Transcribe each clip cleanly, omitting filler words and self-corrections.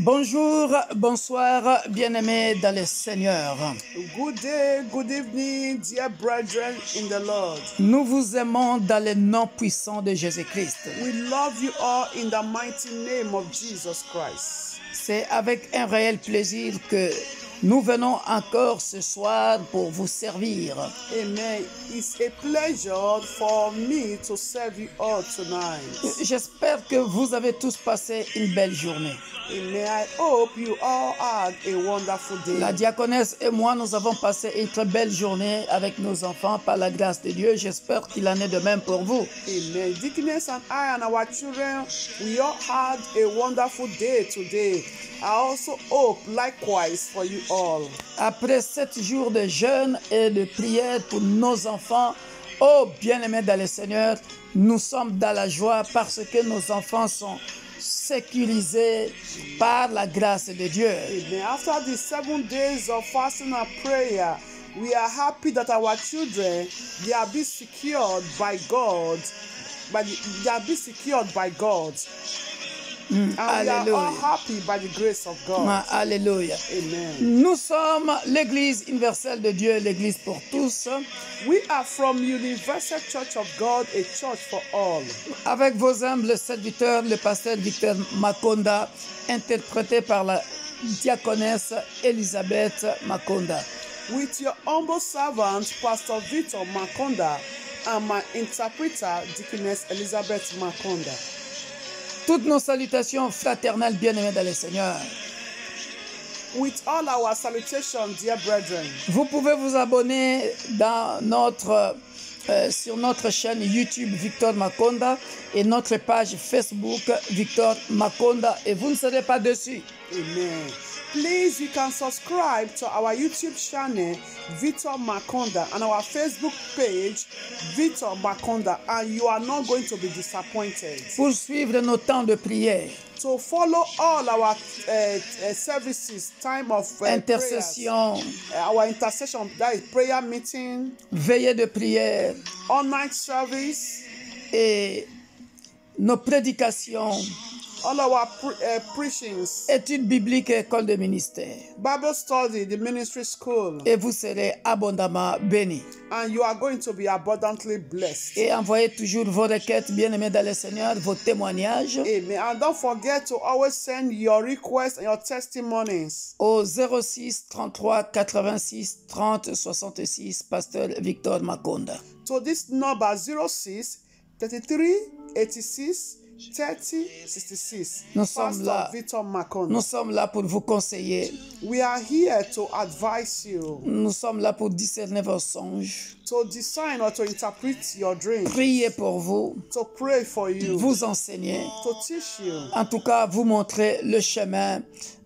Bonjour, bonsoir, bien-aimés dans le Seigneur. Good day, good evening, dear brethren in the Lord. Nous vous aimons dans le nom puissant de Jésus-Christ. We love you all in the mighty name of Jesus Christ. C'est avec un réel plaisir que nous venons encore ce soir pour vous servir. Amen. It's a pleasure for me to serve you all tonight. J'espère que vous avez tous passé une belle journée. Amen. I hope you all had a wonderful day. La diaconesse et moi, nous avons passé une très belle journée avec nos enfants par la grâce de Dieu. J'espère qu'il en est de même pour vous. Amen. Deaconess and I and our children, we all had a wonderful day today. I also hope likewise for you all. Après 7 jours de jeûne et de prière pour nos enfants, oh bien-aimés dans le Seigneur, nous sommes dans la joie parce que nos enfants sont sécurisés par la grâce de Dieu. Amen. After the 7 days of fasting and prayer, we are happy that our children, they are being secured by God. They are being secured by God. And we are all happy by the grace of God. Alléluia. Amen. Nous sommes l'Église universelle de Dieu, l'Église pour tous. We are from Universal Church of God, a church for all. Avec vos humbles serviteurs, le pasteur Victor Makonda, interprété par la diaconesse Elisabeth Makonda. With your humble servant, Pastor Victor Makonda, and my interpreter, Deaconess Elizabeth Makonda. Toutes nos salutations fraternelles bien-aimées dans le Seigneur. With all our salutations, dear brethren. Vous pouvez vous abonner sur notre chaîne YouTube Victor Makonda et notre page Facebook Victor Makonda et vous ne serez pas déçus. Amen. Please, you can subscribe to our YouTube channel, Victor Makonda, and our Facebook page, Victor Makonda, and you are not going to be disappointed. Pour suivre nos temps de prière. To follow all our services, time of intercession, our intercession, that is prayer meeting, veillée de prière, all-night service, et nos prédications, all our preachings, études bibliques et école de ministère. Bible study, the ministry school. Et vous serez abondamment bénis. And you are going to be abundantly blessed. Et envoyez toujours vos requêtes, bien-aimés dans le Seigneur, vos témoignages. Amen. And don't forget to always send your requests and your testimonies. Au 06 33 86 30 66, Pasteur Victor Makonda. To this number 06 33 86 30 66. Nous sommes là pour vous conseiller. We are here to advise you. Nous sommes là pour discerner vos songes. To discern or to interpret your dreams. Prier pour vous. To pray for you. Vous enseigner. To teach you. En tout cas, vous montrer le chemin,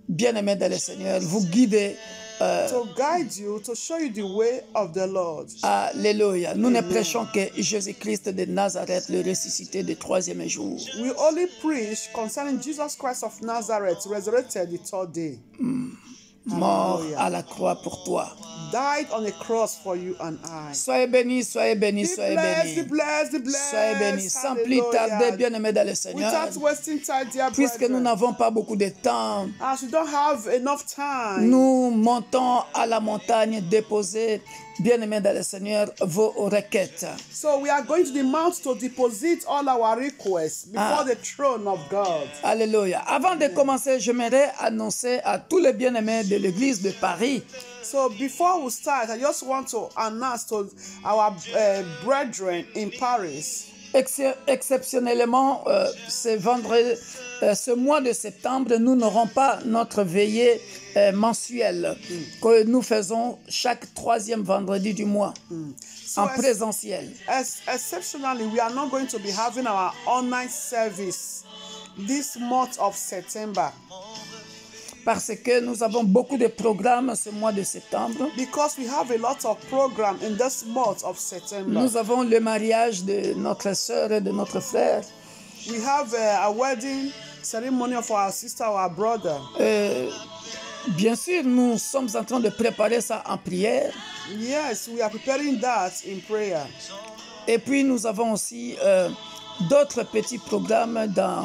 bien-aimé dans le Seigneur. Vous guider. To guide you, to show you the way of the Lord. Alléluia. Nous ne prêchons que Jésus-Christ de Nazareth, le ressuscité du 3e jour. We only preach concerning Jesus Christ of Nazareth, resurrected the 3rd day. Mort à la croix pour toi. Died on a cross for you and I. Soyez bénis, soyez bénis, soyez bénis. Be blessed, be blessed. Soyez bénis. Sans plus tarder, bien-aimés dans le Seigneur. Without wasting time, dear puisque nous n'avons pas beaucoup de temps, as we don't have enough time, nous montons à la montagne déposer, bien-aimés dans le Seigneur, vos requêtes. So we are going to the mount to deposit all our requests before the throne of God. Alléluia. Avant de commencer, j'aimerais annoncer à tous les bien-aimés de l'église de Paris. So before we start, I just want to announce to our brethren in Paris. Exceptionnellement, ce mois de septembre, nous n'aurons pas notre veillée mensuelle que nous faisons chaque 3e vendredi du mois en présentiel. Exceptionally, we are not going to be having our online service this month of September. Parce que nous avons beaucoup de programmes ce mois de septembre. Because we have a lot of programs in this month of September. Nous avons le mariage de notre sœur et de notre frère. We have a wedding ceremony of our sister or our brother. Bien sûr, nous sommes en train de préparer ça en prière. Yes, we are preparing that in prayer. Et puis nous avons aussi d'autres petits programmes dans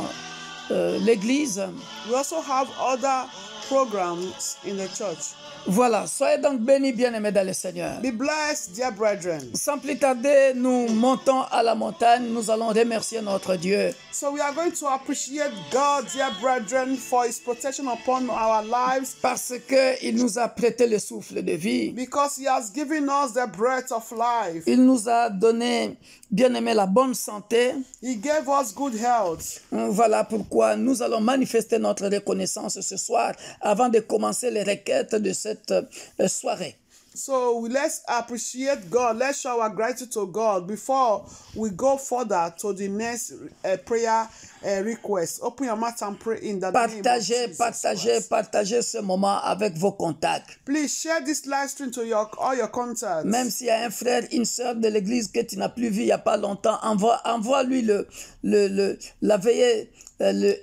l'église. We also have other programs in the church. Voilà, soyez donc bénis, bien-aimés dans le Seigneur. Be blessed, dear brethren. Sans plus tarder, nous montons à la montagne, nous allons remercier notre Dieu. So we are going to appreciate God, dear brethren, for His protection upon our lives. Parce qu'il nous a prêté le souffle de vie. Because He has given us the breath of life. Il nous a donné, bien-aimés, la bonne santé. He gave us good health. Voilà pourquoi nous allons manifester notre reconnaissance ce soir avant de commencer les requêtes de cette soirée. So let's appreciate God. Let's show our gratitude to God before we go further to the next prayer request. Open your mouth and pray in the name of Jesus. Partagez ce moment avec vos contacts. Please share this live stream to all your contacts. Même s'il y a un frère, une sœur de l'église que tu n'as plus vu il n'y a pas longtemps, envoie-lui la veillée,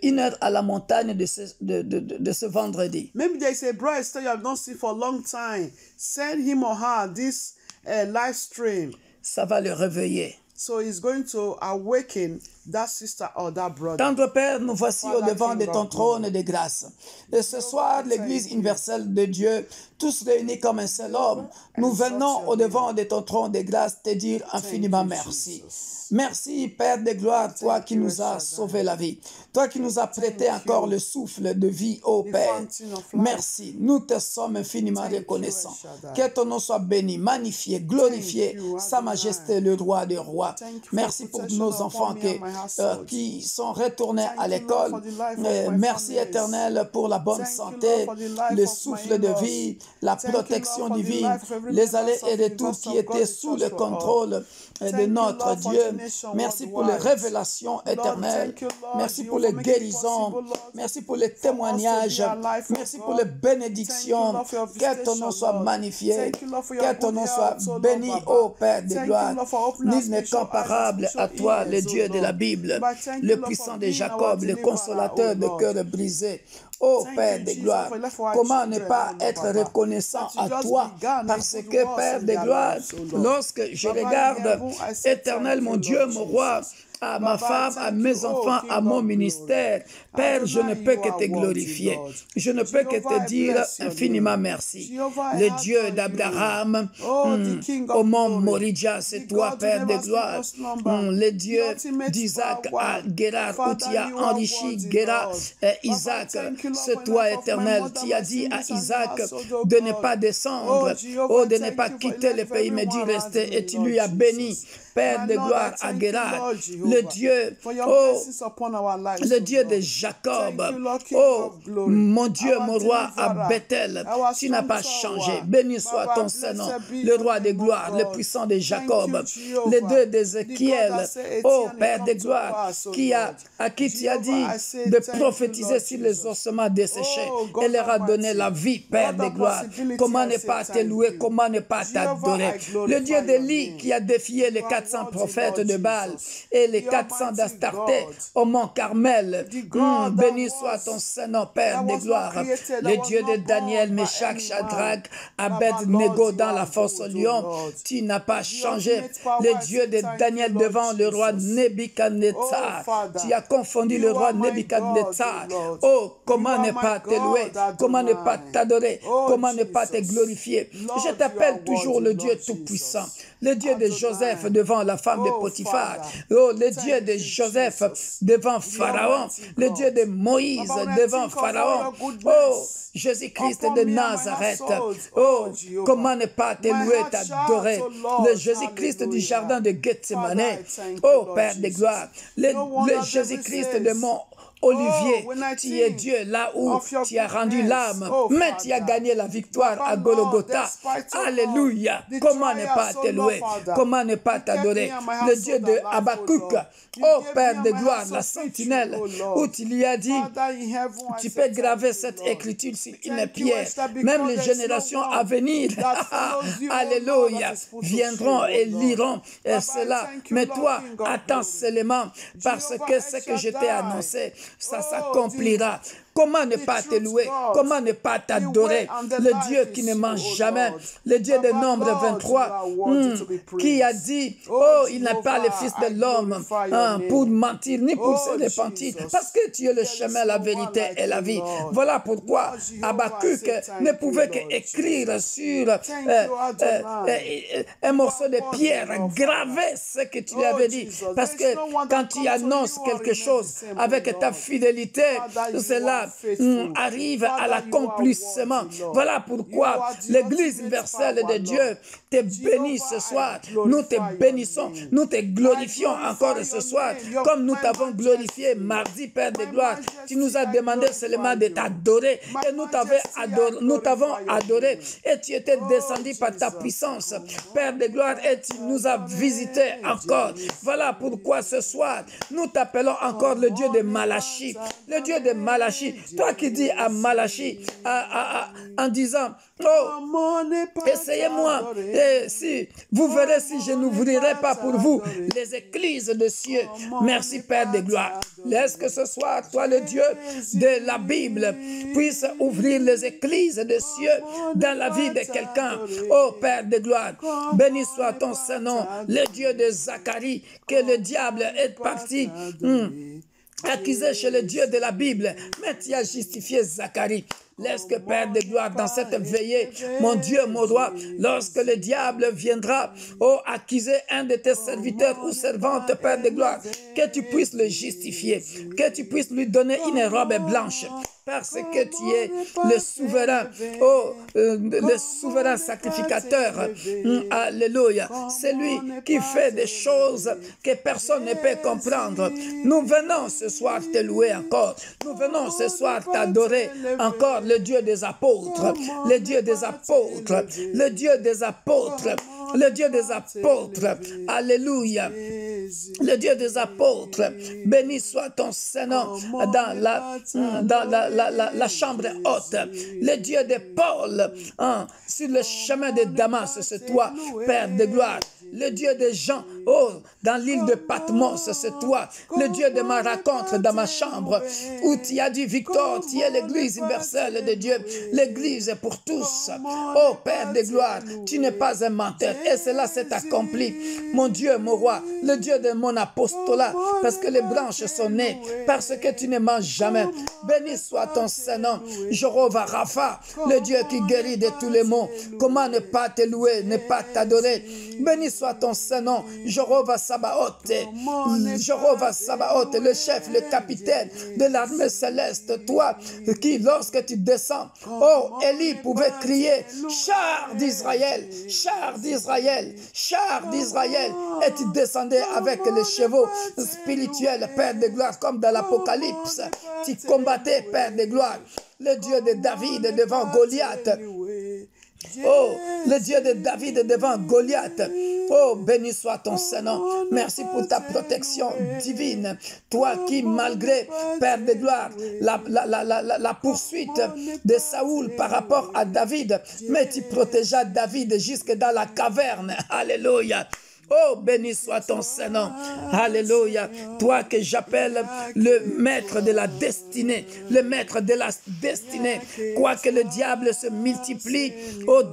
une heure à la montagne de ce vendredi. Maybe there is a brother you have not seen for a long time. Send him or her this live stream. Ça va le réveiller. So he's going to awaken that sister or that brother. Tendre Père, nous voici au devant de ton trône de grâce. Et ce soir, l'Église universelle de Dieu, tous réunis comme un seul homme, nous venons au devant de ton trône de grâce te dire infiniment merci. Merci, Père de gloire, toi qui nous as sauvé la vie, toi qui nous as prêté encore le souffle de vie, ô Père. Merci, nous te sommes infiniment reconnaissants. Que ton nom soit béni, magnifié, glorifié, Sa Majesté le roi des rois. Merci pour nos enfants qui sont retournés à l'école. Merci éternel pour la bonne santé, le souffle de vie, la protection divine, les allers et retours qui étaient sous le contrôle de notre Dieu. Merci pour les révélations éternelles. Merci pour les guérisons. Merci pour les témoignages. Merci pour les bénédictions. Que ton nom soit magnifié. Que ton nom soit béni, ô Père de gloire. Nul n'est comparable à toi, le Dieu de la Bible, le puissant de Jacob, le consolateur de cœur brisé. Ô Père de gloire, comment ne pas être reconnaissant à toi, parce que Père de gloire, lorsque je regarde, éternel mon Dieu, mon roi, à ma femme, à mes enfants, à mon ministère, Père, je ne peux que te glorifier. Je ne peux que te dire infiniment merci. Le Dieu d'Abraham, au mont Moridja, c'est toi, Père de gloire. Le Dieu d'Isaac à Guérar, où tu as enrichi Guérar et Isaac, c'est toi, éternel. Tu as dit à Isaac de ne pas descendre, de ne pas quitter le pays, mais d'y rester, et tu lui as béni. Père de gloire à Guérar, le Dieu, le Dieu de Jacob, mon Dieu, mon roi à Bethel, tu n'as pas changé. Béni soit ton Saint-Nom, le roi de gloire, le puissant de Jacob, le Dieu d'Ézéchiel, Père de gloire, à qui tu as dit de prophétiser sur les ossements desséchés et leur a donné la vie, Père de gloire. Comment ne pas te louer, comment ne pas t'adorer. Le Dieu d'Élie qui a défié les 400 prophètes de Baal et les 400 d'Astarté au mont Carmel. Béni soit ton Saint-Nom, Père de gloire. Le Dieu de Daniel, Meshach, Shadrach, Abed-Nego dans la fosse au lion. Tu n'as pas changé. Le Dieu de Daniel devant le roi Nebuchadnezzar. Tu as confondu le roi Nebuchadnezzar. Comment ne pas te louer? Comment ne pas t'adorer? Comment ne pas te glorifier? Je t'appelle toujours le Dieu Tout-Puissant. Le Dieu de Joseph devant la femme de Potiphar. Le Dieu de Joseph devant Pharaon. Le Dieu de Moïse devant Pharaon. Jésus-Christ de Nazareth. Comment ne pas te louer, t'adorer. Le Jésus-Christ du jardin de Gethsemane. Père de gloire. Le Jésus-Christ de mon Olivier, tu es Dieu là où tu as rendu l'âme, mais tu as gagné la victoire à Golgotha. Alléluia. Comment ne pas te louer? Comment ne pas t'adorer? Le Dieu de Habakkuk, Père de gloire, la sentinelle, où tu lui as dit, tu peux graver cette écriture sur une pierre. Même les générations à venir, alléluia, viendront et liront cela. Mais toi, attends seulement, parce que ce que je t'ai annoncé, ça s'accomplira. Comment ne pas te louer? Comment ne pas t'adorer? Le Dieu qui ne mange jamais, le Dieu de Nombre 23, qui a dit, oh, il n'est pas le Fils de l'homme pour mentir, ni pour se repentir, parce que tu es le chemin, la vérité et la vie. Voilà pourquoi Habakkuk ne pouvait qu'écrire sur un morceau de pierre, graver ce que tu lui avais dit. Parce que quand tu annonces quelque chose avec ta fidélité, cela arrive à l'accomplissement. Voilà pourquoi l'Église universelle de Dieu te bénit ce soir. Nous te bénissons, nous te glorifions encore ce soir, comme nous t'avons glorifié mardi, Père de gloire. Tu nous as demandé seulement de t'adorer et nous t'avons adoré et tu étais descendu par ta puissance, Père de gloire, et tu nous as visité encore. Voilà pourquoi ce soir, nous t'appelons encore le Dieu de Malachie. Le Dieu de Malachie. Toi qui dis à Malachie, en disant, oh, essayez-moi, et si vous verrez si je n'ouvrirai pas pour vous les écluses de cieux. Merci Père de gloire. Laisse que ce soir, toi le Dieu de la Bible, puisse ouvrir les écluses de cieux dans la vie de quelqu'un. Oh Père de gloire, béni soit ton Saint-Nom, le Dieu de Zacharie, que le diable est parti accusé chez le Dieu de la Bible, mais tu as justifié Zacharie. Laisse que Père de gloire, dans cette veillée, mon Dieu, mon roi, lorsque le diable viendra, accuser un de tes serviteurs ou servantes, Père de gloire, que tu puisses le justifier, que tu puisses lui donner une robe blanche, parce que tu es le souverain, le souverain sacrificateur. Alléluia. C'est lui qui fait des choses que personne ne peut comprendre. Nous venons ce soir te louer encore. Nous venons ce soir t'adorer encore, le Dieu des apôtres, le Dieu des apôtres, le Dieu des apôtres, le Dieu des apôtres. Alléluia. Le Dieu des apôtres, béni soit ton Saint-Nom dans la chambre haute. Le Dieu de Paul, sur le chemin de Damas, c'est toi, Père de gloire. Le Dieu de Jean, dans l'île de Patmos, c'est toi. Le Dieu de ma rencontre dans ma chambre, où tu as dit, Victor, tu es l'église universelle de Dieu, l'église pour tous. Oh Père de gloire, tu n'es pas un menteur, et cela s'est accompli. Mon Dieu, mon roi, le Dieu de mon apostolat, parce que les branches sont nées, parce que tu ne manges jamais. Béni soit ton Saint-Nom, Jéhovah Rapha, le Dieu qui guérit de tous les maux. Comment ne pas te louer, ne pas t'adorer? Béni soit ton Saint-Nom, Jéhovah Sabaoth, Jéhovah Sabaoth, le chef, le capitaine de l'armée céleste, toi qui, lorsque tu descends, Élie pouvait crier, char d'Israël, char d'Israël, char d'Israël, et tu descendais avec les chevaux spirituels, Père de gloire, comme dans l'Apocalypse, tu combattais, Père de gloire, le Dieu de David devant Goliath. Oh, le Dieu de David devant Goliath. Oh, béni soit ton Saint-Nom. Merci pour ta protection divine. Toi qui, malgré, Père de gloire, la poursuite de Saoul par rapport à David, mais tu protégeas David jusque dans la caverne. Alléluia. Oh, béni soit ton Saint-Nom. Alléluia. Toi que j'appelle le maître de la destinée. Le maître de la destinée. Quoique le diable se multiplie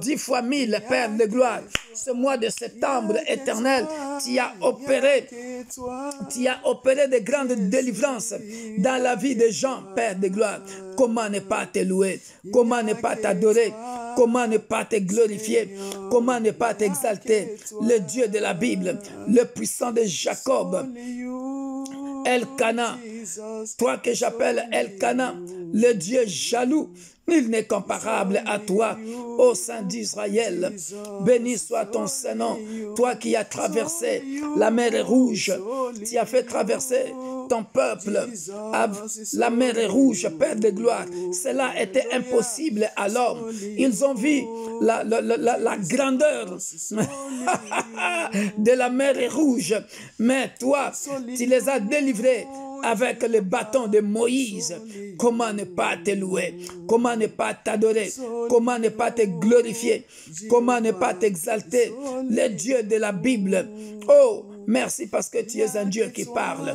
10 fois 1000, Père de gloire. Ce mois de septembre éternel, tu as opéré de grandes délivrances dans la vie des gens, Père de gloire. Comment ne pas te louer? Comment ne pas t'adorer? Comment ne pas te glorifier? Comment ne pas t'exalter? Le Dieu de la Bible, le puissant de Jacob, Elkana, toi que j'appelle Elkana, le Dieu jaloux, nul n'est comparable à toi, ô Saint d'Israël. Béni soit ton Saint-Nom, toi qui as traversé la mer Rouge, tu as fait traverser ton peuple à la mer Rouge, Père de gloire. Cela était impossible à l'homme. Ils ont vu la grandeur de la mer Rouge, mais toi, tu les as délivrés avec le bâton de Moïse. Comment ne pas te louer? Comment ne pas t'adorer? Comment ne pas te glorifier? Comment ne pas t'exalter? Le Dieu de la Bible. Oh, merci parce que tu es un Dieu qui parle.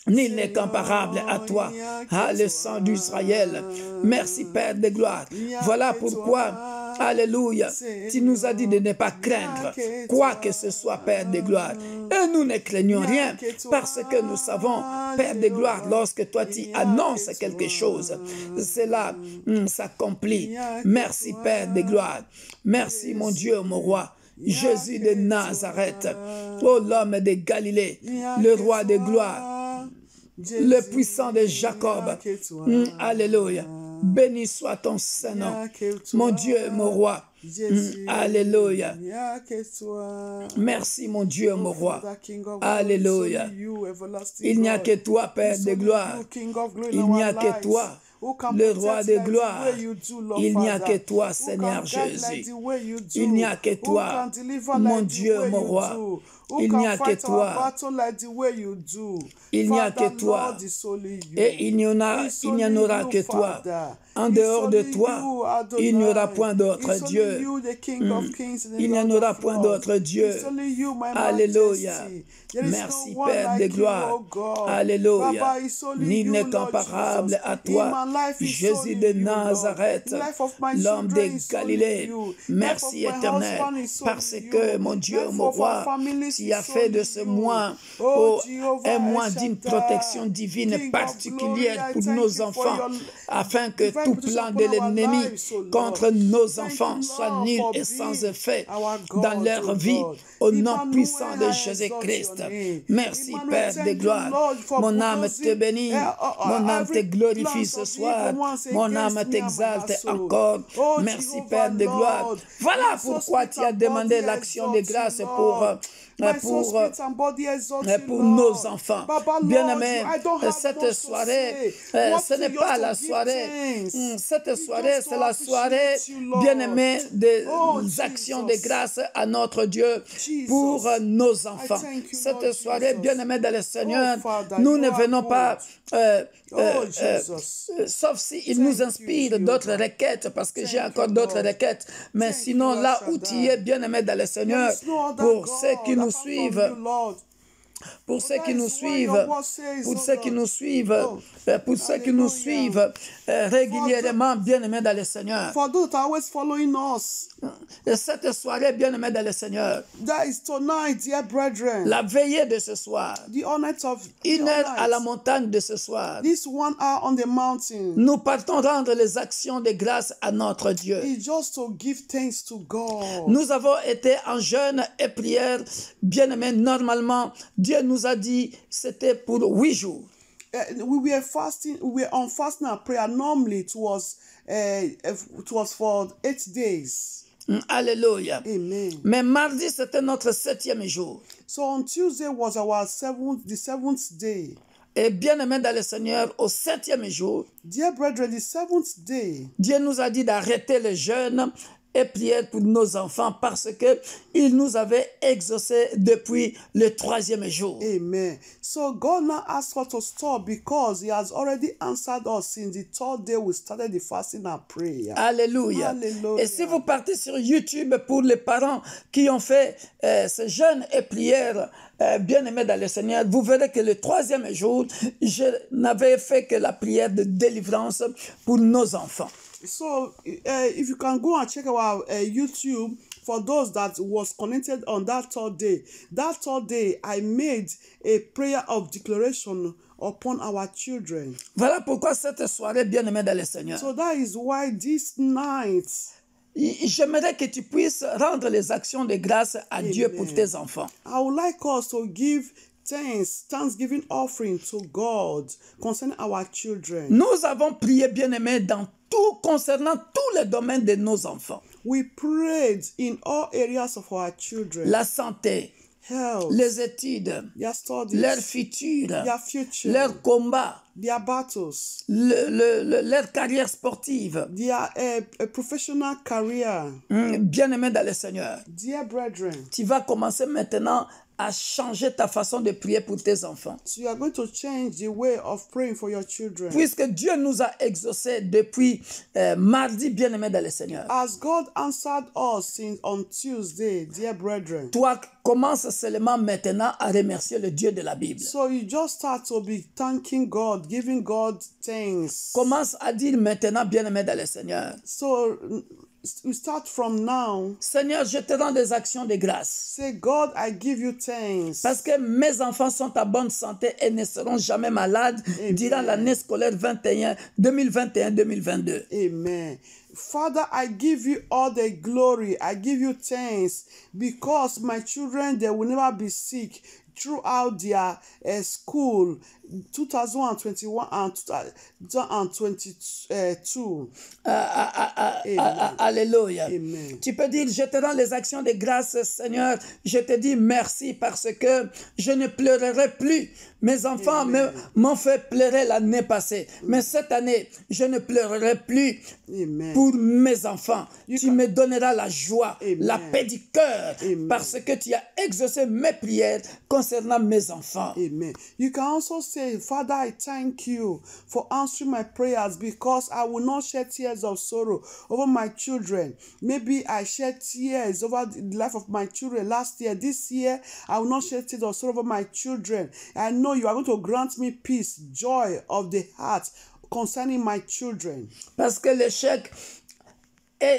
Nul n'est comparable à toi. Ah, le sang d'Israël. Merci, Père de gloire. Voilà pourquoi, alléluia, tu nous as dit de ne pas craindre quoi que ce soit, Père de gloire. Et nous ne craignons rien parce que nous savons, Père de gloire, lorsque toi tu annonces quelque chose, cela s'accomplit. Merci, Père de gloire. Merci, mon Dieu, mon roi. Jésus de Nazareth, oh l'homme de Galilée, le roi de gloire, le puissant de Jacob. Alléluia. Béni soit ton Saint-Nom, mon Dieu, mon roi. Alléluia. Merci, mon Dieu, mon roi. Alléluia. Il n'y a que toi, Père de gloire. Il n'y a que toi, le roi de gloire. Il n'y a que toi, Seigneur Jésus. Il n'y a que toi, mon Dieu, mon roi. Il n'y a que toi. Il n'y a que toi. Et il n'y en aura que toi. En dehors de toi, il n'y aura point d'autre Dieu. Il n'y en aura point d'autre Dieu. Alléluia. Merci, Père de gloire. Alléluia. Nul n'est comparable à toi, Jésus de Nazareth, l'homme de Galilée. Merci, éternel, parce que, mon Dieu, mon roi, tu as fait de ce mois un mois d'une protection divine particulière pour nos enfants, afin que tout plan de l'ennemi contre nos enfants soit nul et sans effet dans leur vie, au nom puissant de Jésus-Christ. Merci, Père de gloire. Mon âme te bénit, mon âme te glorifie ce soir, mon âme t'exalte encore. Merci, Père de gloire. Voilà pourquoi tu as demandé l'action de grâce pour nos enfants. Bien-aimés, cette soirée, ce n'est pas la soirée. Cette soirée, c'est la soirée, bien-aimés, des actions de grâce à notre Dieu pour nos enfants. Cette soirée, bien-aimés dans le Seigneur, nous ne venons pas, sauf s'il nous inspire d'autres requêtes, parce que j'ai encore d'autres requêtes. Mais sinon, là où tu es, bien-aimé dans le Seigneur, pour ceux qui nous suivent, pour ceux qui nous suivent, régulièrement, bien-aimés dans le Seigneur. For those that are always following us, cette soirée, bien-aimés dans le Seigneur, that is tonight, dear brethren, la veillée de ce soir, the all night of une heure à la montagne de ce soir, this 1 hour on the mountain, nous partons rendre les actions de grâce à notre Dieu. is just to give thanks to God. Nous avons été en jeûne et prière, bien-aimés. Normalement, Dieu nous a dit c'était pour 8 jours. We were fasting. We were on fasting and prayer. Normally, it was for 8 days. Alléluia. Amen. Mais mardi, c'était notre 7e jour. So on Tuesday was our the seventh day. Et bien-aimé dans le Seigneur, au 7e jour, Dear brethren, the 7th day, Dieu nous a dit d'arrêter le jeûne et prière pour nos enfants parce que il nous avait exaucé depuis le 3e jour. Amen. So God now asked us to stop because He has already answered us since the 3rd day we started the fasting and prayer. Alléluia. Hallelujah. Et si vous partez sur YouTube pour les parents qui ont fait ce jeûne et prière, bien-aimés dans le Seigneur, vous verrez que le 3e jour, je n'avais fait que la prière de délivrance pour nos enfants. So, if you can go and check our YouTube, for those that was connected on that 3rd day, I made a prayer of declaration upon our children. Voilà pourquoi cette soirée, bien-aimés dans le Seigneur, So that is why this night, j'aimerais que tu puisses rendre les actions de grâce à Dieu pour tes enfants. I would like us to give thanksgiving offering to God concerning our children. Nous avons prié, bien-aimés, concernant tous les domaines de nos enfants. We prayed in all areas of our children. La santé, Health, les études, their studies, leur futur, their future, leur combat, their battles, leur carrière sportive. their professional career. Bien-aimés dans le Seigneur, Dear brethren, tu vas commencer maintenant à changer ta façon de prier pour tes enfants. So you are going to change the way of praying for your children. Puisque Dieu nous a exaucés depuis mardi, bien-aimé dans le Seigneur. As God answered us since on Tuesday, dear brethren. Toi, commence seulement maintenant à remercier le Dieu de la Bible. So you just start to be thanking God, giving God thanks. Commence à dire maintenant, bien-aimé dans le Seigneur. So we start from now. Seigneur, je te rends des actions de grâce. Say, God, I give you thanks. Parce que mes enfants sont à bonne santé et ne seront jamais malades durant l'année scolaire 2021-2022. Amen. Father, I give you all the glory. I give you thanks because my children, they will never be sick throughout their school 2021 and 2022. Alléluia. Amen. Tu peux dire, je te rends les actions de grâce, Seigneur. Je te dis merci parce que je ne pleurerai plus. Mes enfants m'ont fait pleurer l'année passée. Mais cette année, je ne pleurerai plus pour mes enfants. Tu me donneras la joie, la paix du cœur parce que tu as exaucé mes prières concernant mes enfants. Amen. You can also say, Father, I thank you for answering my prayers because I will not shed tears of sorrow over my children. Maybe I shed tears over the life of my children last year. This year, I will not shed tears of sorrow over my children. I know you are going to grant me peace, joy of the heart concerning my children. Parce que l'échec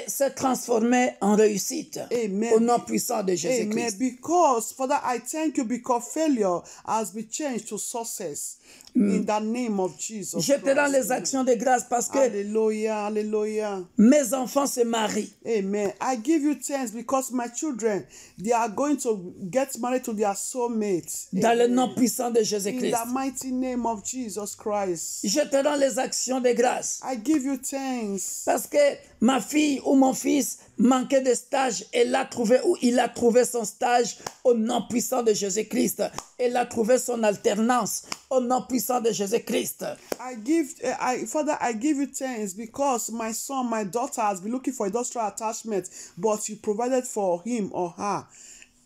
s'est transformé en réussite. Amen. Au nom puissant de Jésus-Christ. Amen. Because, Father, I thank you because failure has been changed to success. In the name of Jesus. Je te rends les actions de grâce parce que Hallelujah, hallelujah. mes enfants se marient. Amen. I give you thanks because my children, they are going to get married to their soulmates. Dans le nom puissant de In Jésus-Christ. the mighty name of Jesus Christ. Je te rends les actions de grâce I give you thanks. parce que ma fille ou mon fils manquait de stage. Elle a trouvé ou il a trouvé son stage au nom puissant de Jésus-Christ. Elle a trouvé son alternance au nom puissant de Jésus-Christ. Father, I give you thanks because my son, my daughter has been looking for industrial attachment, but you provided for him or her.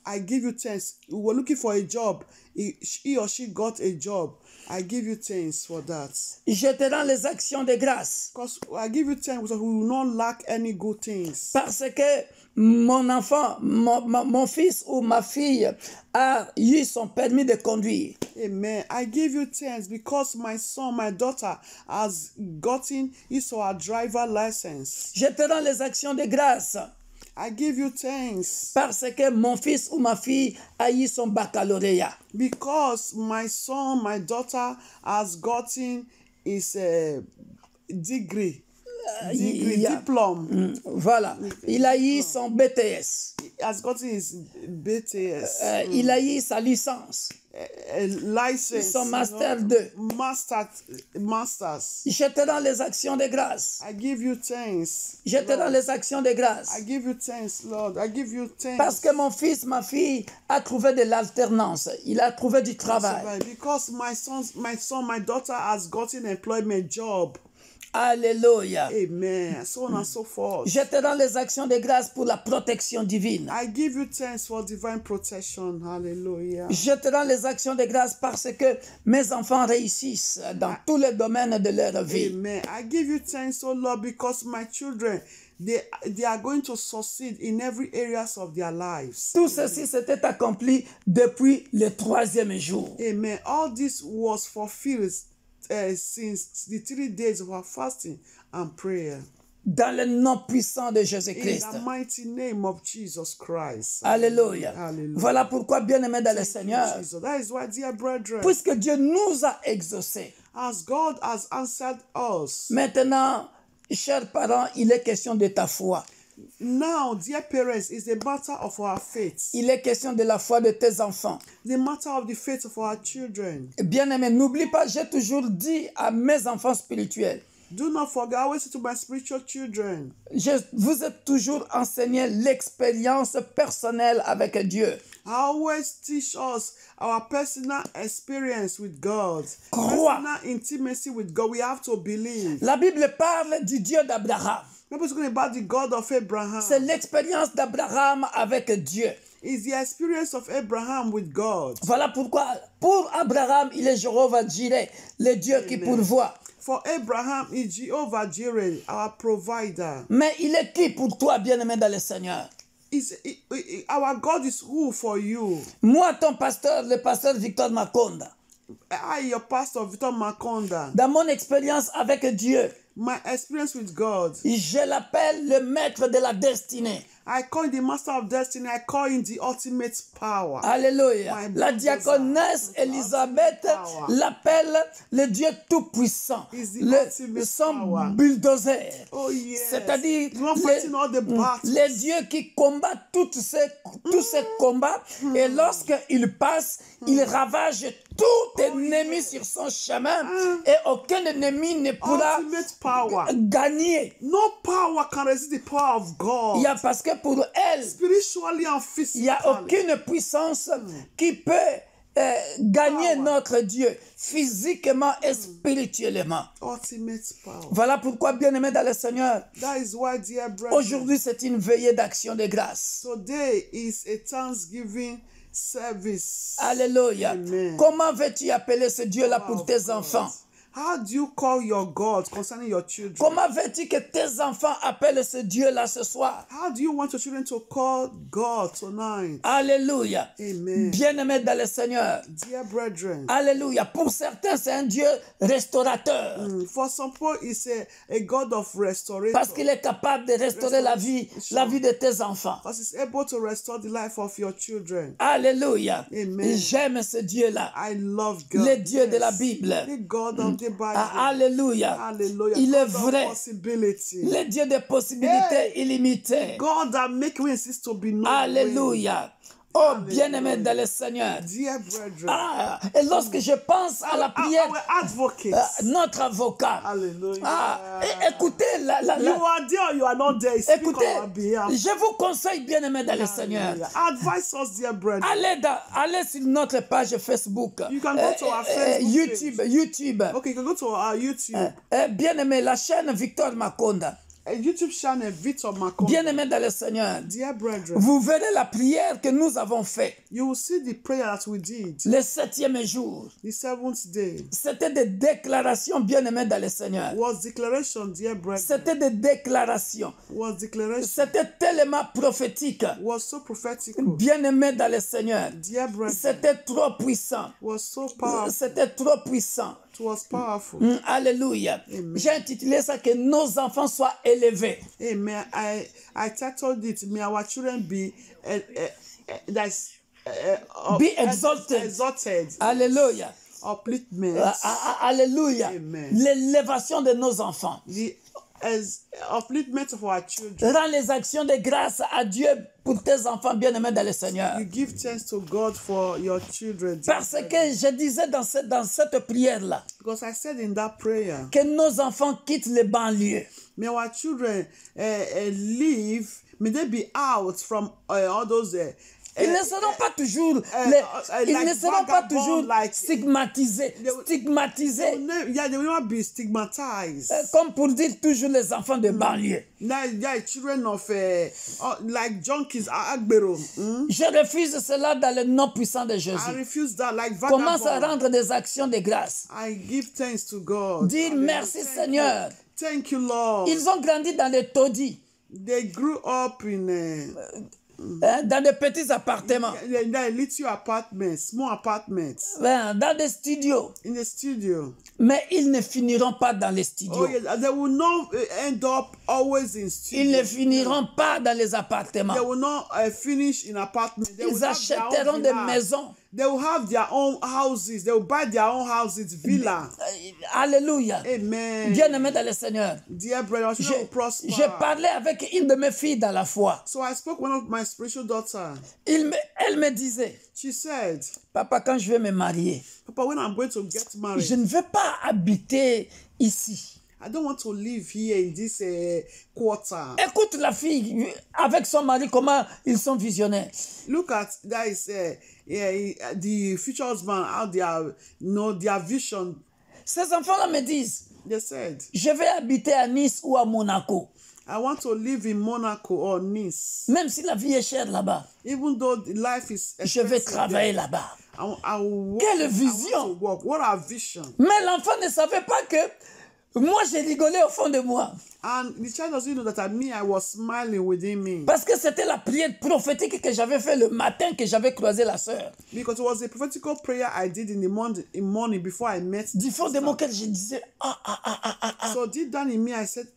I give you thanks. We were looking for a job. He or she got a job. I give you thanks for that. Je te rends les actions de grâce Because I give you thanks because we will not lack any good things. parce que mon enfant, mon fils ou ma fille a eu son permis de conduire. Amen. I give you thanks because my son, my daughter has gotten his or her driver license. Je te rends les actions de grâce I give you thanks parce que mon fils ou ma fille a eu son baccalauréat. because my son, my daughter has gotten his degree, diploma. Voilà. Il a eu son BTS. He has gotten his BTS, Il a eu sa licence. license, Son master 2. masters. Je te rends les actions de grâce. I give you thanks. Je te rends les actions de grâce. I give you thanks, Lord. I give you thanks. Parce que mon fils, ma fille a trouvé de l'alternance. Il a trouvé du travail. Because my son, my daughter has gotten employment job. Alléluia. Amen. So on and so forth. Je te rends les actions de grâce pour la protection divine. I give you thanks for divine protection. Hallelujah. Je te rends les actions de grâce parce que mes enfants réussissent dans tous les domaines de leur vie. Amen. I give you thanks, oh Lord, because my children, they are going to succeed in every areas of their lives. Tout ceci s'était accompli depuis le 3e jour. Amen. All this was fulfilled since the 3 days of our fasting and prayer. Dans le nom puissant de In Jésus-Christ. the mighty name of Jesus Christ. Alléluia. Hallelujah. Voilà pourquoi, bien-aimés dans le Seigneur, Jesus. That is why, dear brethren, puisque Dieu nous a exaucés, as God has answered us, maintenant, chers parents, il est question de ta foi. now, dear parents, it's a matter of our faith. Il est question de la foi de tes enfants. The matter of the faith of our children. Bien-aimés, n'oublie pas, j'ai toujours dit à mes enfants spirituels, Do not forget, I always say to my spiritual children, je vous ai toujours enseigné l'expérience personnelle avec Dieu. I always teach us our personal experience with God. Crois. Personal intimacy with God. We have to believe. La Bible parle du Dieu d'Abraham. Bible is talking about the God of Abraham. C'est l'expérience d'Abraham avec Dieu. It's the experience of Abraham with God. Voilà pourquoi, pour Abraham, il est Jéhovah Jireh, le Dieu qui pourvoit. For Abraham is Jehovah Jireh, our provider. Mais il est qui pour toi, bien-aimé dans le Seigneur? Our God is who for you? Moi, ton pasteur, le pasteur Victor Makonda. I, your pastor, Victor Makonda. Dans mon expérience avec Dieu, My experience with God, je l'appelle le maître de la destinée. I call him the master of destiny. I call him the ultimate power. Alléluia. My La brothers diaconesse are Elisabeth power. l'appelle le Dieu tout-puissant, He's the ultimate son power. bulldozer. Oh yes. C'est-à-dire He's not fighting all the battles. les dieux qui combattent tous ces combats. Et lorsqu'il passe, il ravage tout ennemi sur son chemin. Et aucun ennemi ne pourra Ultimate power. gagner. No power can resist the power of God. Il y a parce que pour elle, Spiritually and il n'y a physically. aucune puissance qui peut gagner notre Dieu physiquement et spirituellement. Ultimate power. Voilà pourquoi, bien-aimé dans le Seigneur, That is why, dear brethren, aujourd'hui c'est une veillée d'action de grâce. today is a Thanksgiving service. Alléluia. Amen. Comment veux-tu appeler ce Dieu-là pour tes enfants? How do you call your God concerning your children? Comment veux-tu que tes enfants appellent ce Dieu-là ce soir? How do you want your children to call God tonight? Alléluia. Amen. Bien-aimé dans le Seigneur. Dear brethren, Alléluia. Pour certains, c'est un Dieu restaurateur. for some people, it's a God of restoration. Parce qu'il est capable de restaurer la vie de tes enfants. Because he's able to restore the life of your children. Alléluia. Amen. J'aime ce Dieu-là. I love God. Le Dieu de Yes. la Bible. The God of the Bible. Alléluia. Hallelujah. Il est God of vrai. possibility. Le Dieu des possibilités illimitées. God that make ways to be known. Alléluia. Oh, bien-aimé dans le Seigneur. Dear brethren. Et lorsque je pense à la prière, Our advocates. notre avocat. Hallelujah. Écoutez, You are there or you are not there. Speak écoutez, on our behalf. je vous conseille, bien-aimé dans le Seigneur. Advise us, dear brethren. Allez sur notre page Facebook, You can go to our Facebook YouTube. Okay, you can go to our YouTube. Bien-aimé, la chaîne Victor Makonda. A YouTube channel, Victor Makonda. Bien-aimé dans le Seigneur. Dear brethren, Vous verrez la prière que nous avons faite you will see the prayer that we did le 7e jour. the 7th day. C'était des déclarations, bien-aimés dans le Seigneur. Was declaration, dear brethren. C'était des déclarations. Was declaration. C'était tellement prophétique. Was so prophetic. Bien-aimés dans le Seigneur. Dear brethren. C'était trop puissant. Was so powerful. C'était trop puissant. It was powerful. Alléluia. J'ai intitulé ça que nos enfants soient élevés. Amen. I titled it, may our children be Be exalted. Exalted. Alléluia. Upliftment. Alléluia. Amen. L'élévation de nos enfants. The upliftment of our children. Rends les actions de grâce à Dieu pour tes enfants bien-aimés dans le Seigneur. You give thanks to God for your children. Parce que je disais dans cette prière-là Because I said in that prayer, que nos enfants quittent les banlieues. may our children live, may they be out from all those Ils ne seront pas toujours, ils like ne seront pas toujours vagabond, stigmatisés. Yeah, they will not be stigmatized. Comme pour dire toujours les enfants de banlieue. Yeah, children of like junkies, agbero. Je refuse cela dans le nom puissant de I Jésus. refuse that, like Commence à vagabond. rendre des actions de grâce. I give thanks to God. Dire merci Seigneur. Thank you, Lord. Ils ont grandi dans les taudis, They grew up in dans des petits appartements, little apartments, small apartments, dans des studios. in the studio. Mais ils ne finiront pas dans les studios. Oh yes, they will not end up always in Ils ne studio. finiront pas dans les appartements. They will not finish in apartments. They will Ils have their own achèteront des villas. maisons. They will have their own houses. They will buy their own houses, villa. Alléluia. Amen. Bien-aimé dans le Seigneur. Dear brother, you will prosper. J'ai parlé avec une de mes filles dans la foi. So I spoke one of my spiritual daughter. Elle me disait, She said, papa, quand je vais me marier, Papa, when I'm going to get married, je ne veux pas habiter ici. I don't want to live here in this quarter. Écoute la fille avec son mari, comment ils sont visionnaires. Look at that is the future husband, how they are, their vision. Ces enfants-là me disent, They said, je vais habiter à Nice ou à Monaco. I want to live in Monaco or Nice. Même si la vie est chère là-bas, Even though the life is je vais expensive travailler there, là-bas. I will Quelle work, vision! I want to work. What a vision. Mais l'enfant ne savait pas que moi, j'ai rigolé au fond de moi. And the child doesn't know that I was smiling within me. Parce que c'était la prière prophétique que j'avais fait le matin que j'avais croisé la sœur. Because it was a prophetical prayer I did in the morning before I met. Du fond de mon cœur, je disais, So deep down in me, I said,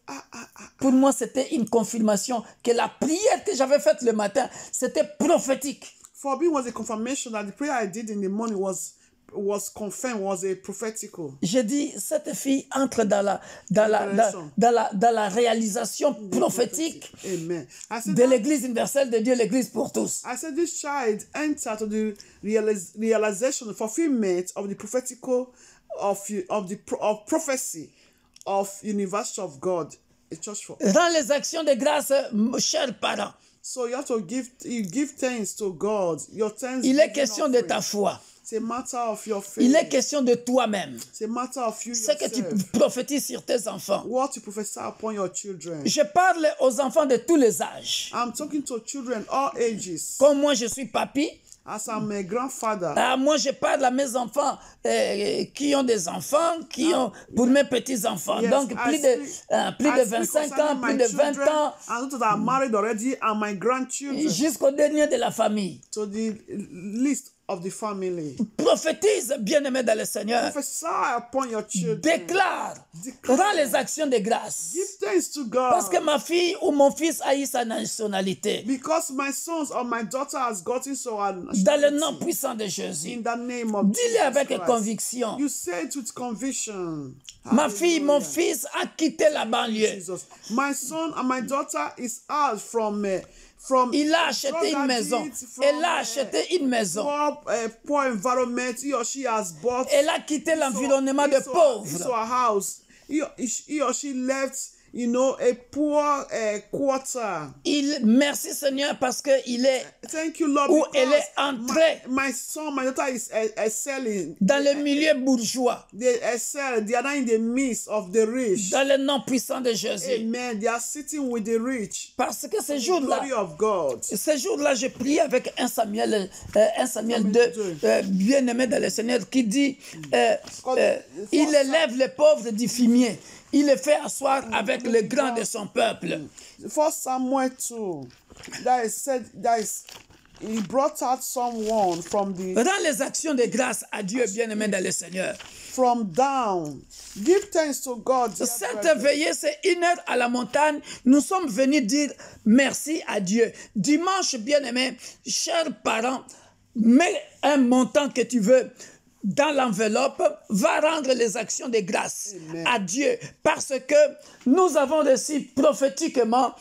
Pour moi, c'était une confirmation que la prière que j'avais faite le matin, c'était prophétique. For me, it was a confirmation that the prayer I did in the morning was confirmed, was a prophetical. Je dis, cette fille entre dans la réalisation prophétique Amen. I said de l'Église universelle de Dieu, l'Église pour tous. I said this child entered to the realization, the fulfillment of the prophetical of prophecy of University of God, a church for all. Dans les actions de grâce, chers parents, So you have to give thanks to God. Your thanks. il est question de ta foi. It's a matter of your faith. Il est question de toi-même. It's a matter of you Ce que tu yourself. prophétises sur tes enfants. What you prophesy upon your children. Je parle aux enfants de tous les âges. I'm talking to children all ages. Comme moi, je suis papy. As I'm a grandfather. Moi, je parle à mes enfants qui ont des enfants, qui ont pour mes petits-enfants. Yes, Donc, plus de 25 ans, plus de 20 ans, and those that are married already, and my grandchildren. jusqu'au dernier de la famille. To the list of the family. Prophétise, bien-aimé dans le Seigneur. Prophesy upon your children. Déclare. Rends les actions de grâce. Give thanks to God. Parce que ma fille ou mon fils a eu sa nationalité. Because my sons or my daughter has gotten so Dans le nom puissant de Jésus. in the name of Dis-le Jesus avec Christ. conviction. You say it with conviction. Ma fille, mon Hallelujah. fils a quitté la banlieue. Jesus. My son and my daughter is out from Il a acheté une maison. Elle a acheté une maison. poor environment. He or she has bought. Elle a quitté l'environnement de So pauvres. a house. He or she left, a poor quarter. Merci Seigneur parce que il est Thank you, Lord. où because elle est entrée my son, my daughter is excelling. dans le milieu bourgeois. They excel. They are not in the midst of the rich. Dans le nom puissant de Jésus. Amen. They are sitting with the rich. Parce que ce The jour-là, glory of God. je priais avec 1 Samuel 2, bien-aimé dans le Seigneur, qui dit il élève les pauvres du fumier. Il les fait asseoir avec le grand de son peuple. 1 Samuel 2. He brought out someone from the Rends les actions de grâce à Dieu, bien-aimé dans le Seigneur. from down. Give thanks to God. dear Cette brethren. veillée, c'est 1 heure à la montagne. Nous sommes venus dire merci à Dieu. Dimanche, bien-aimé, chers parents, mets un montant que tu veux dans l'enveloppe, va rendre les actions de grâce Amen. à Dieu. Parce que nous avons reçu prophétiquement,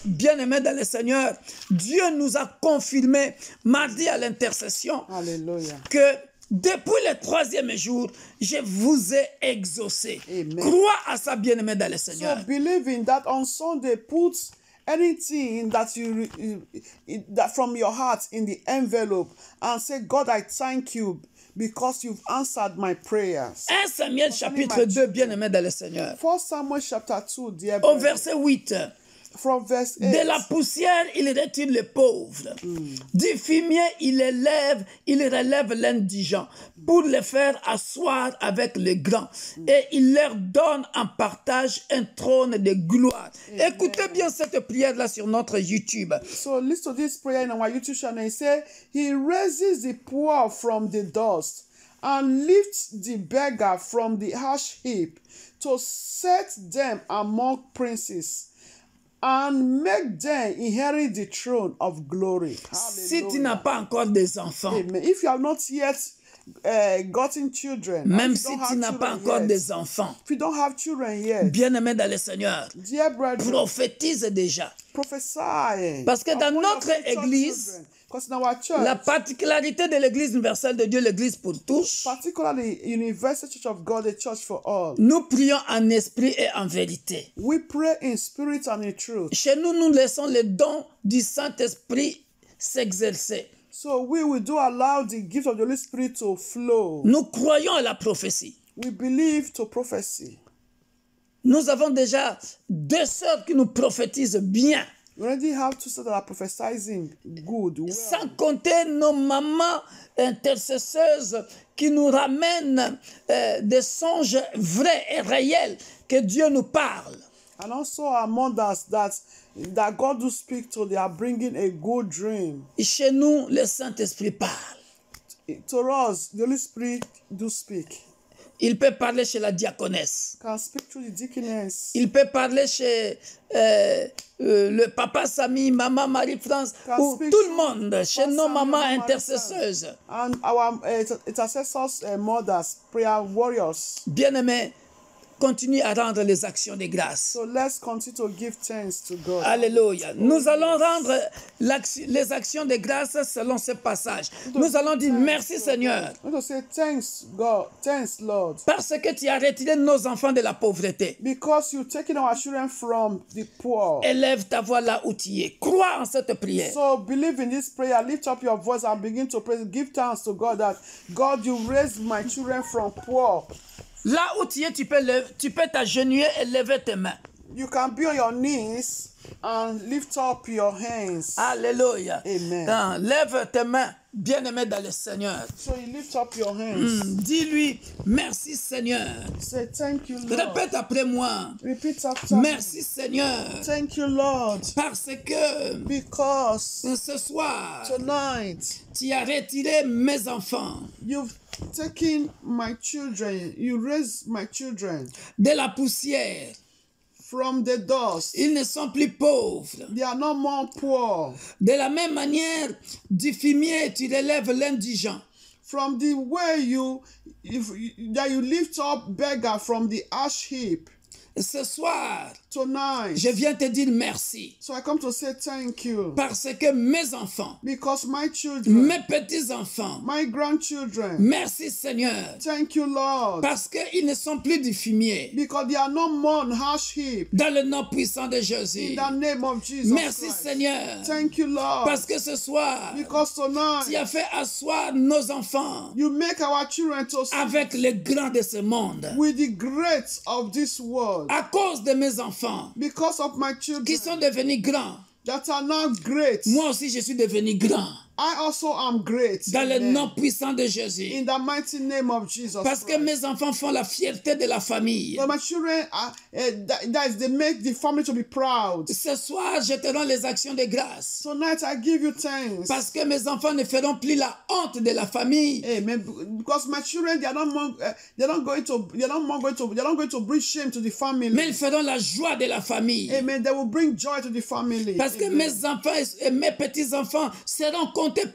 bien-aimé dans le Seigneur, Dieu nous a confirmé mardi à l'intercession Hallelujah. que depuis le 3e jour, je vous ai exaucé. Amen. Crois à ça, bien-aimé dans le So Seigneur. believing that on Sunday, put anything that that from your heart in the envelope and say, God, I thank you because you've answered my prayers. 1 Samuel chapitre 2, bien-aimé dans le Seigneur. 1 Samuel chapter 2, dear Au brethren, verset 8. from verse 8. De la poussière, il retire les pauvres. Du fumier, il relève l'indigent pour les faire asseoir avec les grands. Et il leur donne en partage un trône de gloire. Écoutez bien cette prière-là sur notre YouTube. So listen to this prayer in our YouTube channel. He said, He raises the poor from the dust and lifts the beggar from the ash heap to set them among princes and make them inherit the throne of glory. Si tu n'as pas encore des enfants, Amen. If you have not yet gotten children, même if si you don't tu have n'as pas children encore yet, des enfants, if you don't have children yet, bien-aimé dans le Seigneur, dear brethren, prophétise déjà. prophesy. Parce que dans upon your notre future église, children. Because in our church, la particularité de l'Église universelle de Dieu, l'Église pour tous, particularly Universal Church of God, the church for all, nous prions en esprit et en vérité. we pray in spirit and in truth. Chez nous, nous laissons les dons du Saint-Esprit s'exercer. So we will do allow the gift of the Holy Spirit to flow. Nous croyons à la prophétie. We believe to prophecy. Nous avons déjà 2 sœurs qui nous prophétisent bien. We already have 2 sisters that are prophesizing good, well. Sans compter nos mamans intercesseuses qui nous ramènent des songes vrais et réels que Dieu nous parle. And also our mothers that God do speak to, they are bringing a good dream. Et chez nous, le Saint-Esprit parle. To us, the Holy Spirit do speak. Il peut parler chez la diaconesse. Can speak through the deaconess. Il peut parler chez le papa Samy, maman Marie-France, ou tout le monde, chez nos mamans intercesseuses. And our intercessors, mothers, prayer warriors. Bien-aimés, continue à rendre les actions de grâce. So let's continue to give thanks to God. Alléluia. Nous allons rendre les actions de grâce selon ce passage. Nous allons dire merci Seigneur. We want to say thanks God, thanks Lord. Parce que tu as retiré nos enfants de la pauvreté. Because you've taken our children from the poor. Élève ta voix là où tu es. Crois en cette prière. So believe in this prayer, lift up your voice and begin to pray. Give thanks to God that God, you raised my children from poor. Là où tu es, tu peux t'agenouiller et lever tes mains. You can be on your knees and lift up your hands. Alléluia. Amen. Lève tes mains, bien-aimé dans le Seigneur. So you lift up your hands. Dis-lui, merci Seigneur. Say thank you, Lord. Répète après moi. Repeat after me. Merci Seigneur. Thank you, Lord. Parce que Because ce soir, tonight tu as retiré mes enfants you've taken my children, you raised my children de la poussière. from the dust. Ils ne sont plus pauvres. They are no more poor. De la même manière, du fumier, tu relèves l'indigent. From the way that you lift up beggar from the ash heap. Ce soir, Tonight, je viens te dire merci. so I come to say thank you. Parce que mes enfants, Because my children, mes petits-enfants, my grandchildren, merci Seigneur. thank you, Lord. Parce qu'ils ne sont plus du fumier. Because they are no more ash heap. Dans le nom puissant de In Jésus. the name of Jesus Merci Christ. Seigneur. Thank you, Lord. Parce que ce soir, Because tu tonight, as fait asseoir nos enfants you make our children to sit avec les grands de ce monde. with the greats of this world. À cause de mes enfants Because of my qui children sont devenus grands, that are now great, moi aussi je suis devenu grand. I also am great. Dans le Amen. nom puissant de Jésus. In the mighty name of Jesus Parce que Christ. mes enfants font la fierté de la famille. But my children, they make the family to be proud. Ce soir, je te rends les actions de grâce. Tonight I give you thanks. Parce que mes enfants ne feront plus la honte de la famille. Amen. Because my children, they are not going to bring shame to the family. Mais ils feront la joie de la famille. Amen. They will bring joy to the family. Parce que Amen. mes enfants et mes petits-enfants seront comptés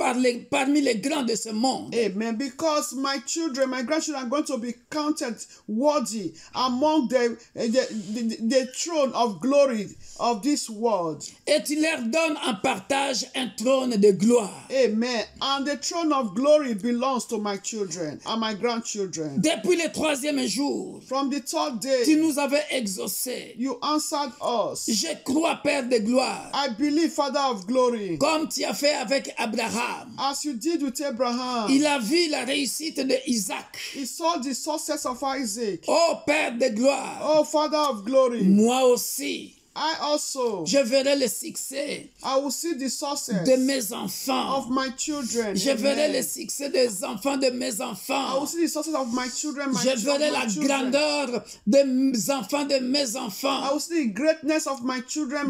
parmi les grands de ce monde. Amen. Because my children, my grandchildren are going to be counted worthy among the throne of glory of this world. Et tu leur donnes en partage un trône de gloire. Amen. And the throne of glory belongs to my children and my grandchildren. Depuis le 3e jour, From the 3rd tu day, nous avais exaucés. you answered us. Je crois, Père de gloire, I believe, Father of glory, comme tu as fait avec Abraham. as you did with Abraham. Il a vu la réussite de Isaac. He saw the success of Isaac. Oh Père de gloire, Oh, Father of glory, moi aussi, I also, je verrai le succès I will see the success de mes enfants. of my children. Je verrai Amen. le succès des enfants de mes I enfants. will see the success of my children, my Je verrai children, la my children. grandeur des enfants de mes I enfants. will see the greatness of my children,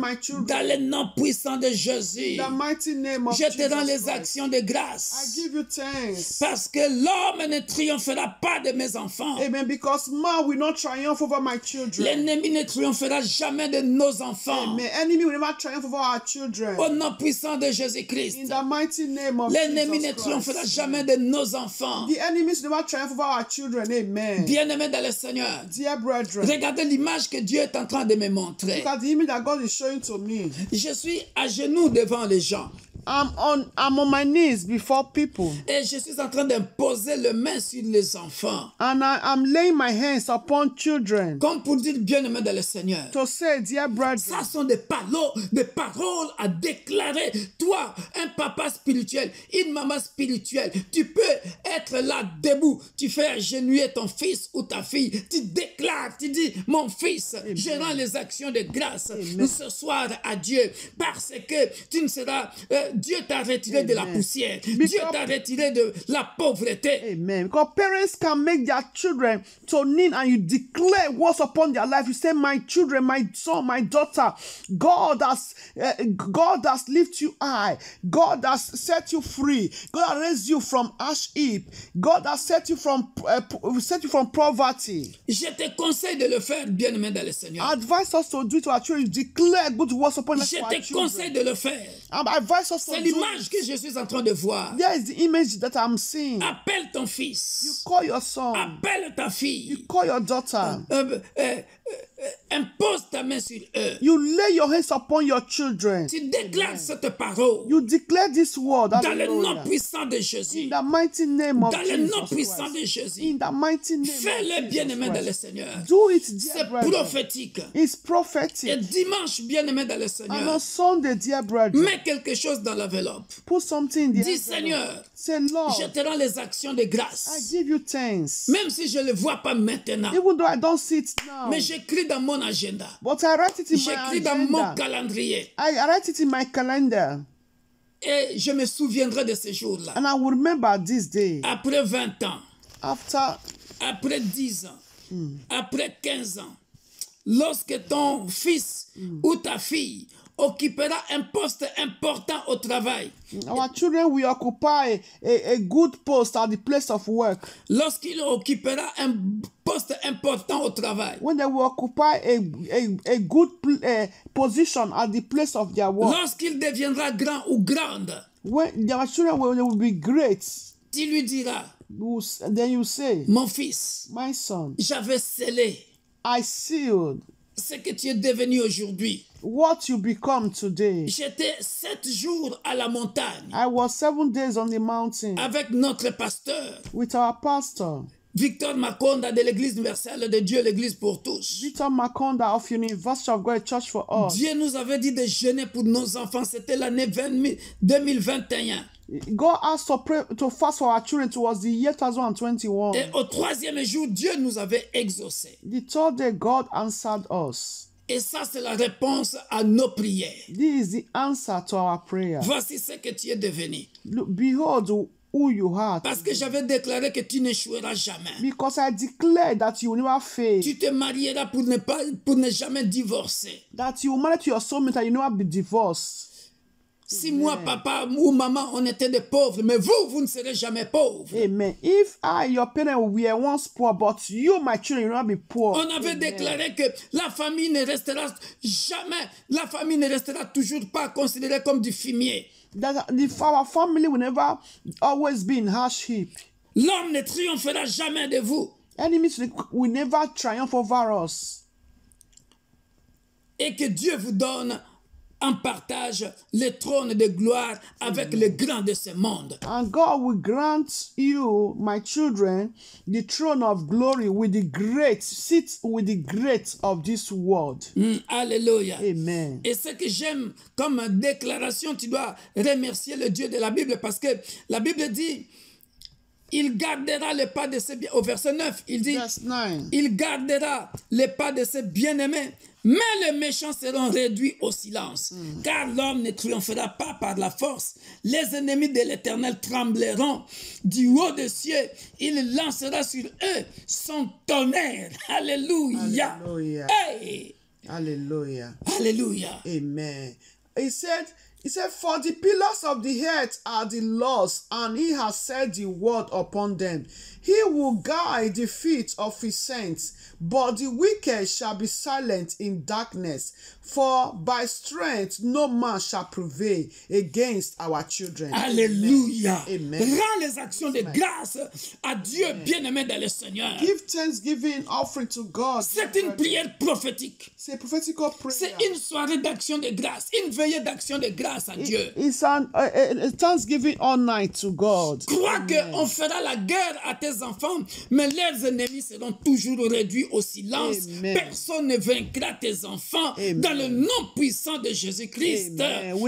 Dans le nom puissant de Jésus, the mighty name of je te rends Jesus les Christ. actions de I grâce. give you thanks. Parce que l'homme ne triomphera pas de mes enfants. Amen. Because man will not triumph over my children. L'ennemi ne triomphera jamais de nos enfants. Amen. Enemy will never triumph over our children. Au nom puissant de In Jésus-Christ. the mighty name of L'ennemi ne Jesus triomphera Christ. jamais de nos enfants. The enemies will never triumph over our children. Amen. Bien-aimés dans le Seigneur, Dear brethren, regardez l'image que Dieu est en train de me montrer. look at the image that God is showing to me. Je suis à genoux devant les gens. I'm on my knees before people. Et je suis en train d'imposer les mains sur les enfants. And I'm laying my hands upon children. Comme pour dire bien-aimé dans le Seigneur. To say, dear brother. Ça sont des paroles à déclarer. Toi, un papa spirituel, une maman spirituelle, tu peux être là debout. Tu fais agenouiller ton fils ou ta fille. Tu déclares, tu dis, mon fils, Amen. Je rends les actions de grâce ce soir à Dieu. Parce que tu ne seras... Dieu t'a retiré de la poussière. Dieu t'a retiré de la pauvreté. Amen. Because parents can make their children to kneel and you declare what's upon their life. You say, my children, my son, my daughter, God has lifted you high. God has set you free. God has raised you from ash heap. God has set you from poverty. Je te conseille de le faire, bien-aimé dans le Seigneur. Advise us to do it to our children. Declare good words upon us. Je te conseille de le faire. Advise us to C'est l'image que je suis en train de voir. There is the image that I'm seeing. Appelle ton fils. You call your son. Appelle ta fille. You call your daughter. Impose ta main sur eux. You lay your hands upon your children. Tu déclares cette parole. You declare this word. Dans le nom puissant de Jésus. In the mighty name of Jesus. Dans le nom puissant de Jésus. In the mighty name Fais-le bien-aimé dans le Seigneur. Do it, dear C'est prophétique. It's prophetic. Et dimanche, bien-aimé dans le Seigneur. And on Sunday, dear brother. Mets quelque chose dans l'enveloppe. Put something in the Dis Seigneur. Say, Lord, je te rends les actions de grâce. I give you thanks. Même si je ne le vois pas maintenant. Even though I don't see it now. Mais j'écris dans mon agenda. But I write it in my agenda. J'écris dans mon calendrier. I write it in my calendar. Et je me souviendrai de ce jour-là. And I will remember this day. Après 20 ans. Après 10 ans. Après 15 ans. Lorsque ton fils ou ta fille occupera un poste important au travail. Our children will occupy a good post at the place of work. Lorsqu'il occupera un poste important au travail. When they will occupy a good position at the place of their work. Lorsqu'il deviendra grand ou grande. When their children will be great. Tu lui diras. Then you say, mon fils, my son, j'avais scellé. I sealed ce que tu es devenu aujourd'hui. What you become today. J'étais 7 jours à la montagne. I was 7 days on the mountain. Avec notre pasteur. With our pastor. Victor Makonda de l'Église universelle de Dieu, l'Église pour tous. Victor Makonda of University of God Church for All. Dieu nous avait dit de jeûner pour nos enfants. C'était l'année 2021. God asked to fast for our children towards the year 2021. Et au 3e jour, Dieu nous avait exaucés. The 3rd day, God answered us. Et ça, c'est la réponse à nos prières. This is the answer to our prayer. Voici ce que tu es devenu. Look, behold who you are. Parce que j'avais déclaré que tu n'échoueras jamais. Because I declared that you will never fail. Tu te marieras pour ne jamais divorcer. That you will marry to your soulmate and you will never be divorced. Si moi, papa ou maman, on était des pauvres, mais vous ne serez jamais pauvres. Amen. If your parents were once poor, but you, my children, you will not be poor. On avait déclaré que la famille ne restera toujours pas considérée comme du fumier. That our family will never always be in harsh heap. L'homme ne triomphera jamais de vous. Enemies will never triumph over us. Et que Dieu vous donne en partage le trône de gloire avec les grands de ce monde. And God will grant you, my children, the throne of glory with the great, sit with the great of this world. Alléluia. Amen. Et ce que j'aime comme déclaration, tu dois remercier le Dieu de la Bible parce que la Bible dit, il gardera les pas de ses bien. Au verset 9, il dit, il gardera les pas de ses bien-aimés. Mais les méchants seront réduits au silence, car l'homme ne triomphera pas par la force. Les ennemis de l'Éternel trembleront du haut des cieux. Il lancera sur eux son tonnerre. Alléluia. Hallelujah. Hey. Hallelujah. Hallelujah. Amen. He said, for the pillars of the earth are the laws, and he has set the word upon them. He will guide the feet of his saints, but the wicked shall be silent in darkness. For by strength no man shall prevail against our children. Alléluia. Amen. Rends les actions de grâce à Dieu bien-aimé dans le Seigneur. Give thanksgiving offering to God. C'est une prière prophétique. C'est a prophetical prayer. C'est une soirée d'action de grâce, une veillée d'action de grâce. grâce à Dieu. It's a thanksgiving all night to God. Crois qu'on fera la guerre à tes enfants, mais leurs ennemis seront toujours réduits au silence. Amen. Personne ne vaincra tes enfants dans le nom puissant de Jésus-Christ.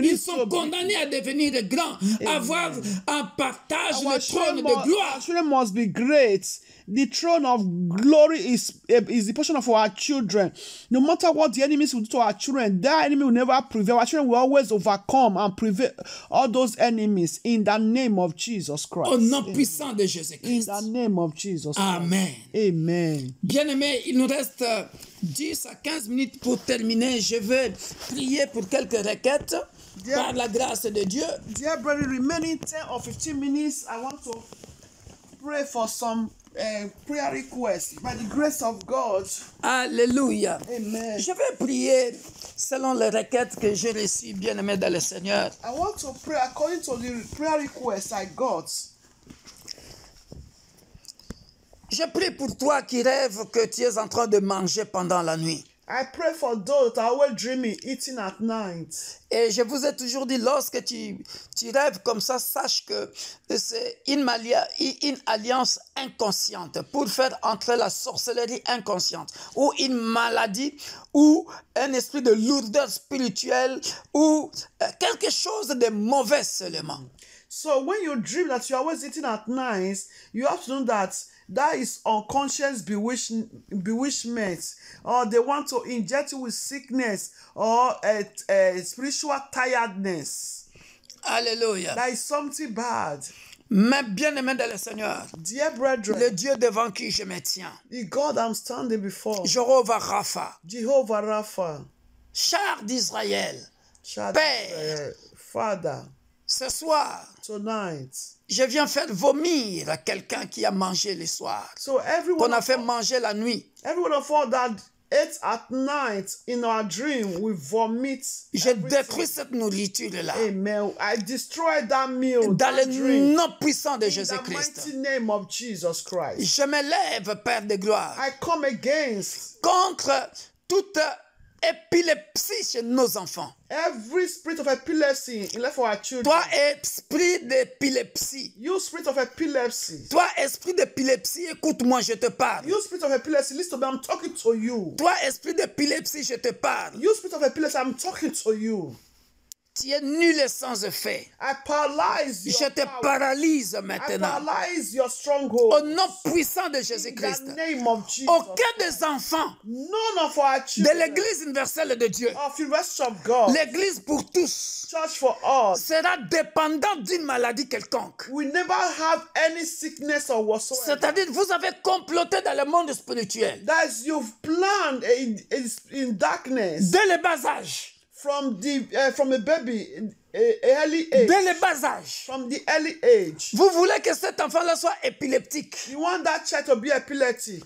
Ils sont condamnés à devenir grands, à avoir un partage le trône de gloire. Our children must be great. The throne of glory is the portion of our children. No matter what the enemies will do to our children, that enemy will never prevail. Our children will always overcome and prevail all those enemies in the name of Jesus Christ. Au nom puissant de In Jésus-Christ. the name of Jesus Christ. Amen. Amen. Bien-aimés, il nous reste 10 à 15 minutes pour terminer. Je vais prier pour quelques requêtes par la grâce de Dieu. Dear brother, remaining 10 or 15 minutes, I want to pray for some prayer requests by the grace of God. Alléluia. Amen. Je vais prier selon les requêtes que j'ai reçues, bien-aimés dans le Seigneur. I want to pray according to the prayer requests I got. Je prie pour toi qui rêves que tu es en train de manger pendant la nuit. I pray for those that are always dreaming, eating at night. Et je vous ai toujours dit, lorsque tu rêves comme ça, sache que c'est une alliance inconsciente pour faire entrer la sorcellerie inconsciente, ou une maladie, ou un esprit de lourdeur spirituelle, ou quelque chose de mauvais seulement. So when you dream that you're always eating at night, you have to know that that is unconscious bewitchment, or they want to inject you with sickness or spiritual tiredness. Alléluia. That is something bad. Mais bien-aimé dans le Seigneur, Dear brethren, le Dieu devant qui je me tiens, the God I'm standing before, Jéhovah Rapha, Jehovah Rapha, char d'Israël, Shaddai, Père, Father, ce soir, tonight. je viens faire vomir à quelqu'un qui a mangé le soir, So qu'on a fait manger la nuit. everyone of us that ate at night in our dream, we vomit. Je détruis cette nourriture-là. Amen. I destroy that meal, Dans that le drink, nom puissant de in the Jésus-Christ. mighty name of Jesus Christ. Je me lève, Père de gloire, I come against contre toute épilepsie chez nos enfants. every spirit of epilepsy in life for our children. Toi, esprit d'épilepsie. You spirit of epilepsy. Toi, esprit d'épilepsie, écoute-moi, je te parle. You spirit of epilepsy, listen to me, I'm talking to you. Toi, esprit d'épilepsie, je te parle. You spirit of epilepsy, I'm talking to you. Tu es nul et sans effet. I paralyze Je your te power. paralyse I maintenant. paralyze your Au stronghold. nom puissant de In Jésus-Christ. the name of Jesus. Aucun des enfants None of our de children l'Église universelle de Dieu, of the rest of God, l'Église pour tous, church for all, sera dépendant d'une maladie quelconque. we never have any sickness or whatsoever. C'est-à-dire, vous avez comploté dans le monde spirituel. That is, you've planned in darkness Dès le bas âge. from a baby, a early age. Dès le bas âge. From the early age. Vous voulez que cet enfant-là soit épileptique. You want that child to be epileptic.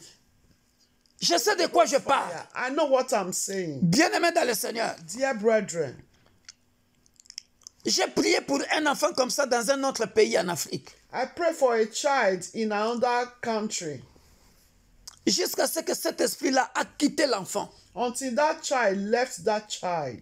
Je sais de quoi je parle. Yeah, I know what I'm saying. Bien-aimé dans le Seigneur, Dear brethren, j'ai prié pour un enfant comme ça dans un autre pays en Afrique. I pray for a child in another country Jusqu'à ce que cet esprit-là a quitté l'enfant. until that child left that child.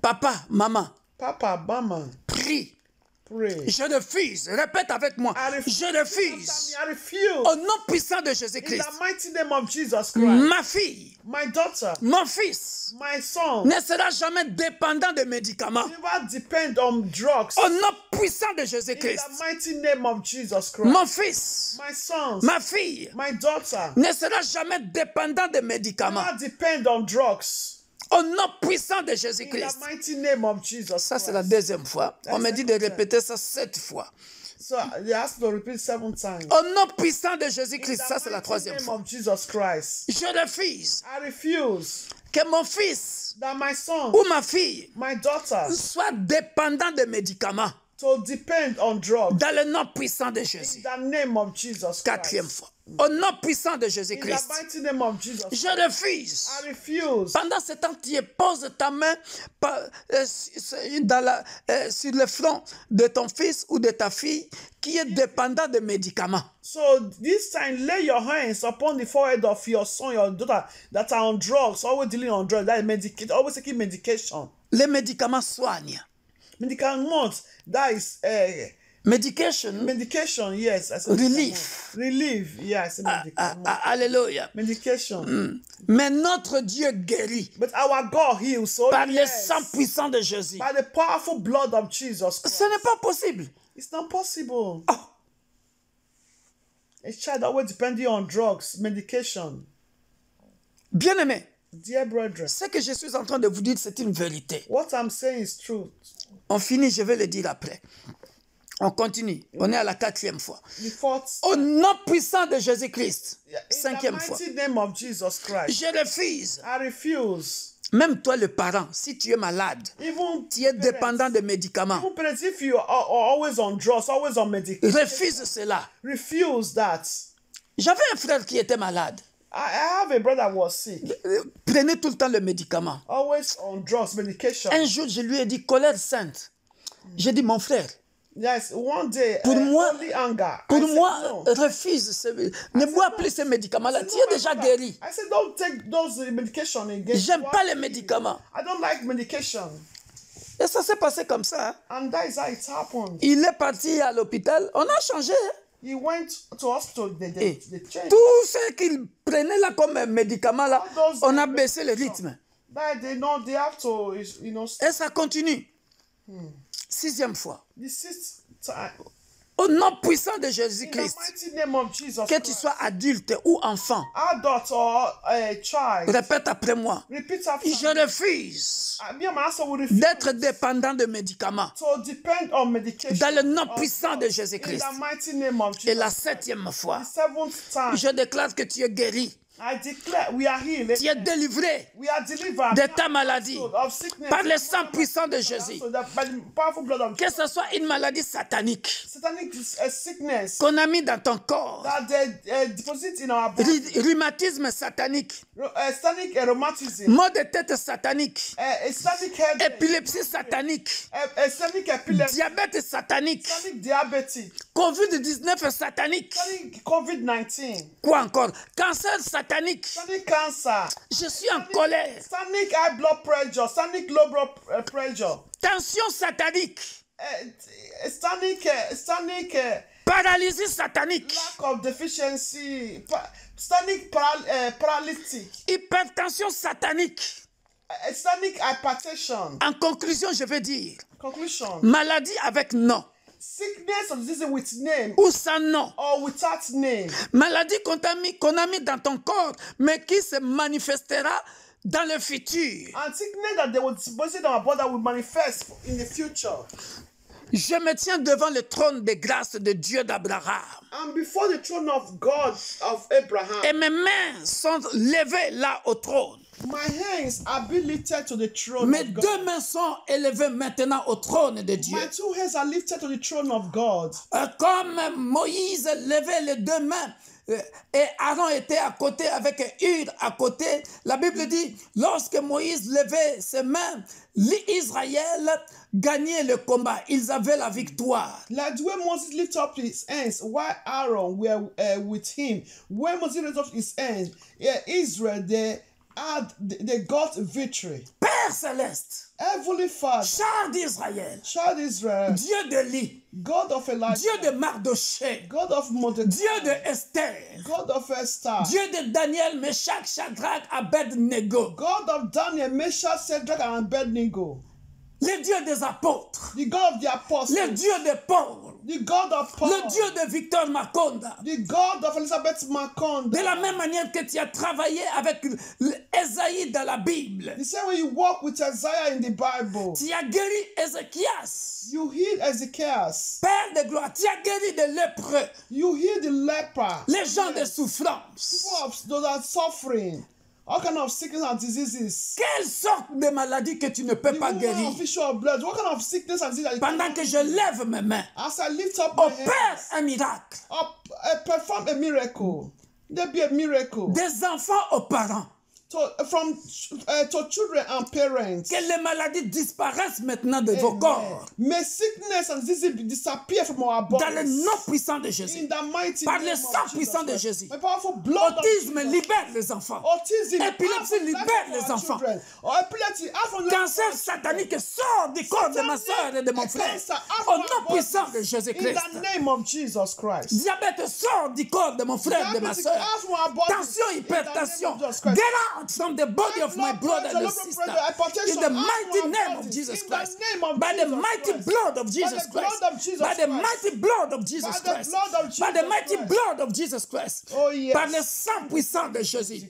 Papa, maman, Papa, mama, prie. pray. Je refuse. Répète avec moi. I refuse. Je refuse. I refuse. Au nom puissant de In Jésus-Christ. the mighty name of Jesus Christ, Ma fille, my daughter, mon fils my son, ne sera jamais dépendant de médicaments. never depend on drugs. Au nom puissant de In Jésus-Christ. the mighty name of Jesus Christ, Mon fils, my sons, ma fille my daughter, ne sera jamais dépendant de médicaments. never depend on drugs. Au nom puissant de In Jésus-Christ. the mighty name of Jesus Ça, c'est Christ. la deuxième fois. On me dit de répéter ça 7 fois. So they asked to repeat 7 times. Au nom puissant de In Jésus-Christ. the Ça, c'est la mighty troisième name fois. of Jesus Christ, Je refuse I refuse que mon fils that my son, ou ma fille my daughter, soit dépendant de médicaments. to depend on drugs. Dans le nom puissant de In Jésus. the name of Jesus Quatrième Christ. fois. Au nom puissant de In the Jésus-Christ. mighty name of Jesus, Je refuse. I refuse. Pendant ce temps, tu poses ta main sur le front de ton fils ou de ta fille qui est dépendant de médicaments. So this time, lay your hands upon the forehead of your son, your daughter that are on drugs, always dealing on drugs, that is always taking medication. Les médicaments soignent. Medicament, that is Medication. medication, yes. I said Relief. Relief, yes. Alléluia. Medication. Mais notre Dieu guérit But our God heals, so par le yes, sang puissant de Jésus. by the powerful blood of Jesus Christ. Ce n'est pas possible. It's not possible. Oh, A child always depending on drugs, medication. bien-aimé, Dear brethren, ce que je suis en train de vous dire, c'est une vérité. what I'm saying is true. On finit, je vais le dire après. On continue. On est à la 4e fois. The fourth, Au nom puissant de Jésus-Christ, in the 5e fois. mighty name of Jesus Christ, Je refuse. I refuse. Même toi, le parent, si tu es malade, Even tu es dépendant de médicaments, even parents, if you are always on drugs, always on medication, refuse cela. refuse that. J'avais un frère qui était malade. I have a brother who was sick, Prenez tout le temps le médicament. always on drugs, medication. Un jour, je lui ai dit, colère sainte. J'ai dit, mon frère, Yes, one day, Pour moi- only anger. pour I said, moi, no. refuse. Ne bois plus ces médicaments-là. Tu es déjà guéri. I said, don't take those medication again. J'aime pas les médicaments. I don't like medication. Et ça s'est passé comme ça. Hein. And that is how it happened. Il est parti à l'hôpital. On a changé. Hein. He went to hospital, they changed. Tout ce qu'il prenait là comme médicament, là, on a baissé le rythme. That they know they have to, Et ça continue. 6e fois. the sixth time. Au nom puissant de In the Jésus-Christ, mighty name of Jesus que tu Christ, sois adulte ou enfant, adult or a child, répète après moi. repeat after Je me. refuse Me and my husband will refuse d'être dépendant de médicaments. to depend on medication. Dans le nom of puissant de drugs. Jésus-Christ. In the mighty name of Et Jesus. la 7e fois, The seventh time, je déclare que tu es guéri. I declare we are healed. Tu es délivré We are delivered de ta maladie of sickness par le sang puissant de Jésus. So that by the powerful blood of Que ce soit une maladie satanique satanic sickness qu'on a mis dans ton corps, that they deposit in our body, rhumatisme satanique, satanic rheumatism, maux de tête satanique, satanic headache, épilepsie satanique, satanic epilepsy, diabète satanique, satanic diabetes, COVID-19 satanique, satanic COVID-19, quoi encore? Cancer satanique. satanic cancer, Je suis en colère. satanic high blood pressure, satanic low blood pressure, Tension satanique. satanic Paralysie satanique. lack of deficiency, satanic paralytic, Hypertension satanique. satanic hypertension. En conclusion, je veux dire, Conclusion. maladie avec nom Sickness or disease with name ou sans nom. or without name. Maladie qu'on a mis dans ton corps, mais qui se manifestera dans le futur. And sickness that they will deposit in our body will manifest in the future. Je me tiens devant le trône de grâce de Dieu d'Abraham. And before the throne of God of Abraham, Et mes mains sont levées là au trône. my hands are being lifted to the throne Mes of God. deux mains sont élevées maintenant au trône de Dieu. My two hands are lifted to the throne of God. Comme Moïse levait les deux mains et Aaron était à côté avec Hur à côté, la Bible dit, lorsque Moïse levait ses mains, l'Israël gagnait le combat. Ils avaient la victoire. Like the way Moses lifted up his hands while Aaron were with him. When Moses lifted up his hands, Israel, they got victory. Père céleste, Heavenly Father, char d'Israël, child Israel, Dieu de Lie, God of Elijah, Dieu de Mardoché, God of Mordecai, Dieu de Esther, God of Esther, Dieu de Daniel, Meshach, Shadrach, Abednego, God of Daniel, Meshach, Shadrach, and Abednego, le Dieu des apôtres, the God of the apostles, le Dieu de Paul, the God of Paul, le Dieu de Victor Makonda. the God of Elizabeth Maconda. De la même manière que tu as travaillé avec Esaïe dans la Bible, The same way you walk with Isaiah in the Bible, tu as guéri Ézéchias, you healed Ezekias, Père de gloire, tu as guéri des lépreux, you healed the leper, les gens de souffrance. people of those that are suffering, all kind of sickness and diseases. Quelle sorte de maladie que tu ne peux The pas woman guérir? of issue of blood, what kind of sickness and disease that you Pendant que je lève mes mains, as I lift up my opère hands, un miracle. perform a miracle. There be a miracle Des enfants aux parents, to children and parents. Que les maladies disparaissent maintenant de vos corps. May sickness and disease disappear from our bodies. Dans le nom puissant de Jésus. In the mighty Par name le of sang Jesus puissant de Christ. Jésus. The powerful blood Autisme of Jesus. libère les enfants. Autism Épilepsie libère les enfants. Epilepsy Cancer satanique sort du corps de ma soeur et de mon frère. Au nom puissant de in Jésus-Christ. the name of Jesus Christ. Diabète sort du corps de mon frère et de ma soeur. Tension, hypertension. Get out from the body of my brother and sister. In the mighty name of Jesus Christ. By the mighty blood of Jesus Christ. By the mighty blood of Jesus Christ. By the mighty blood of Jesus Christ. Oh, yes. Par le sang puissant de Jésus.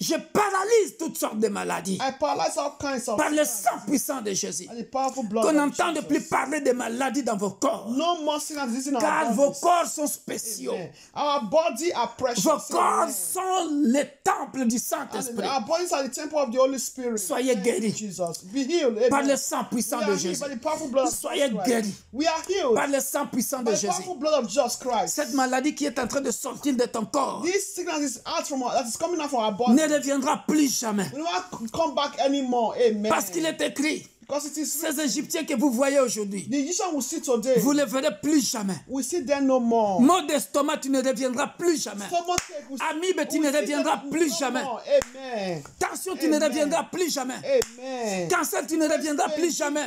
Je paralyse toutes sortes de maladies. I paralyze all kinds of Par le sang puissant de Jésus. and the powerful blood Qu'on of n'entende Jesus. plus parler de maladies dans vos corps. No more sin and disease in our Car vos bodies. corps sont spéciaux. Amen. Our body are precious. Vos corps Amen. sont les temples du And Saint-Esprit. our bodies are the temple of the Holy Spirit. Soyez Thank you, guéris. Jesus. Be healed. Amen. Par le sang puissant We de are healed Jésus. by the powerful blood of Soyez Jesus guéris. Christ. We are healed Par le sang puissant by de the Jésus. powerful blood of Jesus Christ. Cette maladie qui est en train de sortir de ton corps This sickness is out from that is coming out from our body. ne reviendra plus jamais. We don't come back anymore. Amen. Parce qu'il est écrit, Because it is ces Égyptiens que vous voyez aujourd'hui, the Egyptian we see today. vous ne les verrez plus jamais. We see them no more. Maux d'estomac, tu ne reviendras plus jamais. Stomachache, we see- Amibe, tu we ne see reviendras them plus no jamais. more. Amen. Tension, tu ne Amen. reviendras plus jamais. Amen. Cancer, tu ne reviendras plus jamais.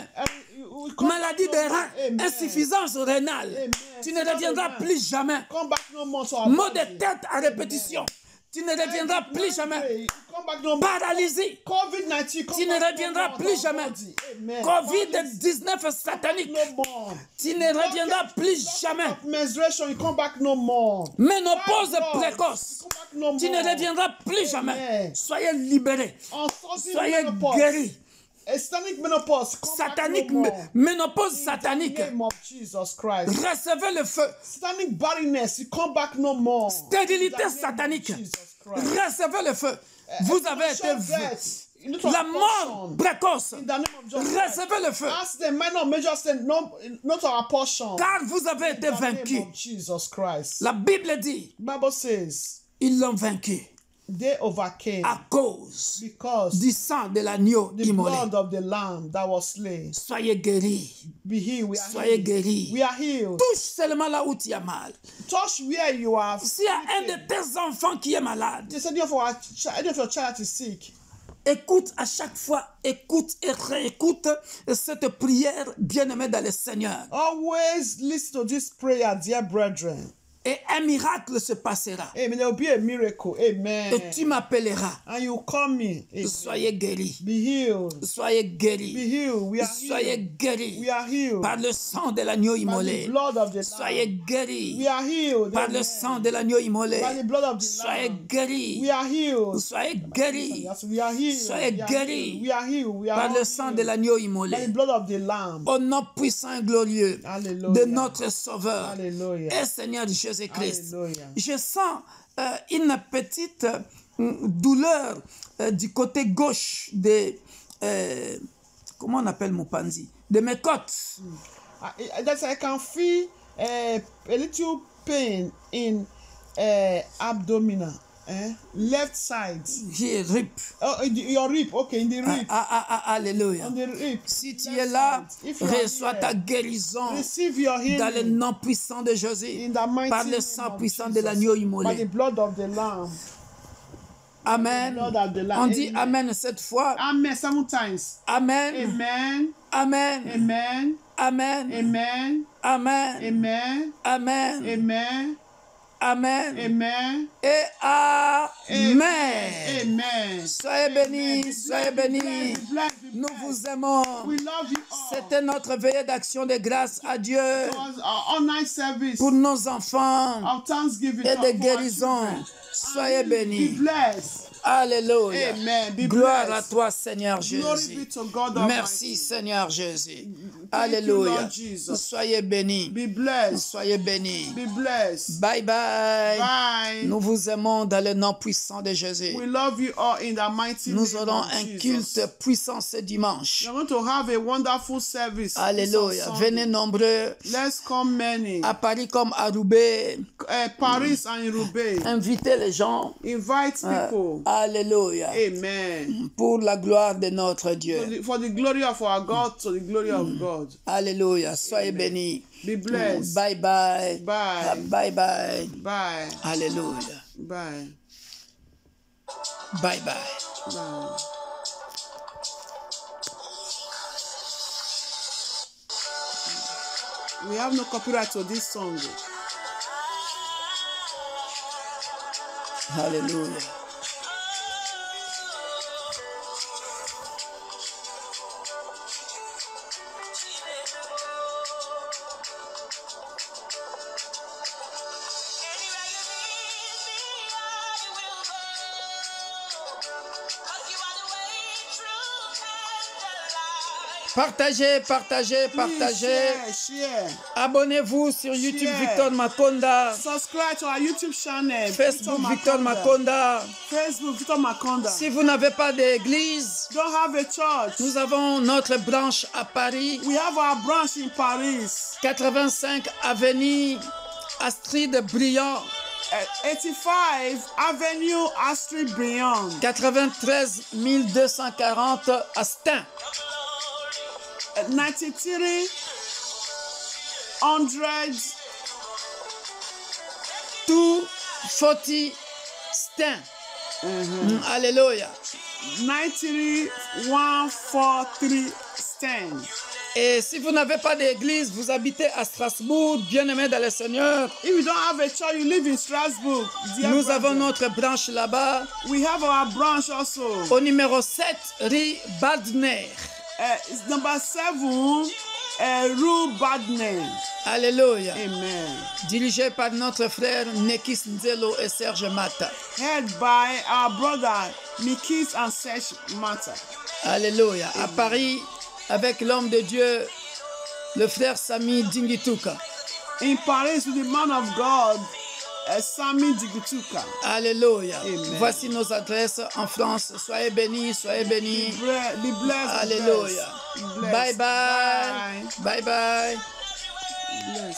We come Maladie back des no more. reins, Amen. insuffisance rénale, Amen. tu ne reviendras plus jamais. Come back no more to our Maux body. de tête à répétition, tu ne reviendras plus jamais. Come back no more. Paralysé, COVID-19, come tu ne back no reviendras more plus to our jamais. body. Amen. Covid-19 satanique, No more. tu ne reviendras plus jamais. Menstruation, you come back no more. Ménopause Fibroid, précoce, you come back no more. tu ne reviendras plus jamais. Amen. Soyez libérés, Uncertain soyez menopause. guéris. Satanic menopause, come Satanique, back no more. ménopause In satanique, the name of Jesus Christ. recevez le feu. Satanic barrenness, you come back no more. Stérilité In the name of satanique, Jesus Christ. recevez le feu. Vous avez été vu. La mort précoce, In the name of Jesus Christ. recevez le feu. As the minor major sin, not our portion. Car vous avez été In the name vaincus. of Jesus Christ. La Bible dit, Bible says ils l'ont vaincu they overcame à cause because du sang de l'agneau the immolé. blood of the lamb that was slain. Soyez guéris. Be healed. We are Soyez healed. guéris. We are healed. Touche seulement là où tu as mal. Touch where you are. S'il y a un de tes enfants qui est malade, They said if your child is sick, écoute à chaque fois, écoute et réécoute cette prière bien-aimée dans le Seigneur. always listen to this prayer, dear brethren. Et un miracle se passera. Amen. There will be a miracle. Amen. Et tu m'appelleras. And you call me. Amen. Soyez guéris. Be healed. Soyez Be guéris. healed. We are Soyez healed. guéris. We are healed. Par le sang de l'agneau By the immolé. blood of the Soyez lamb. guéris. We are healed. Par le Amen. sang de l'agneau immolé. By the blood of the Soyez lamb. guéris. We are healed. Soyez guéris. Yes, we are healed. Soyez We are guéris. healed. We are healed. We are Par le all sang healed. de l'agneau By the immolé. blood of the lamb. Au nom puissant et glorieux Hallelujah. de notre Sauveur Hallelujah. et Seigneur Jésus-Christ. Hallelujah. Je sens une petite douleur du côté gauche de, comment on appelle mon panzi, de mes côtes. That's I can feel a little pain in abdominal, left side. Here, rip. Oh, in your rib. Okay, in the rib. Alléluia. On the rib. Si tu Left es là, side. If you are reçois here, ta guérison receive your dans le healing nom puissant de Jésus, in the mighty par le name sang of puissant de Jesus, l'agneau by the immolé. blood of the lamb. Amen. blood of the lamb. On dit Amen. Amen cette fois. Amen. 7 times. Amen. Amen. Amen. Amen. Amen. Amen. Amen. Amen. Amen. Amen. Amen. Amen. Et Amen. Amen. Soyez bénis, soyez bénis. Nous vous aimons. We love you all. C'était notre veillée d'action de grâce à Dieu It was our all-night service pour nos enfants of thanksgiving et for de our guérison. children. Soyez Be bénis. blessed. Alléluia. Amen. Be Gloire à blessed. toi, Seigneur Glory Jésus. be to God Merci, Almighty. Seigneur Jésus. you, Alléluia. Lord Jesus. Soyez bénis. Be blessed. Soyez bénis. Be blessed. Bye bye. Bye. Nous vous aimons dans le nom puissant de Jésus. We love you all in the mighty Nous name aurons of un Jesus. culte puissant ce dimanche. We're going to have a wonderful service. Alléluia. this on Sunday. Venez nombreux Let's come many. à Paris comme à Roubaix. Paris and Roubaix. Invitez les gens. Invite people. Alléluia. Amen. Pour la gloire de notre Dieu. For the glory of our God, to the glory of God. Alléluia. Soyez bénis. Be blessed. Bye bye. Bye. Bye bye. Bye. Alléluia. Bye. Bye bye. Bye. We have no copyright to this song. Alléluia. Partagez, partagez, partagez. Share. Abonnez-vous sur YouTube Share. Victor Makonda. Subscribe to our YouTube channel. Facebook Victor Makonda. Facebook Victor Makonda. Si vous n'avez pas d'église, Don't have a church. nous avons notre branche à Paris, We have our branch in Paris. 85 avenue Astrid Briand, 85 Avenue Astrid Briand. 93 240 à Stein. 93 240 Stein. Alléluia. 93 143 Stand. Et si vous n'avez pas d'église, vous habitez à Strasbourg, bien-aimés dans le Seigneur, If you don't have a church, you live in Strasbourg. Dear nous brother. avons notre branche là-bas, We have our branch also. au numéro 7, rue Badner. It's number 7, Rue Badner. Alléluia. Amen. Dirigé par notre frère Nekis Nzelo et Serge Mata. Head by our brother Mikis and Serge Mata. Alléluia. À Paris, avec l'homme de Dieu, le frère Sami Dingituka. In Paris with the man of God, Sami Digituka. Alléluia. Amen. Voici nos adresses en France. Soyez bénis, soyez bénis. Be blessed. Alléluia. Be blessed. Bye bye. Bye bye. Bless.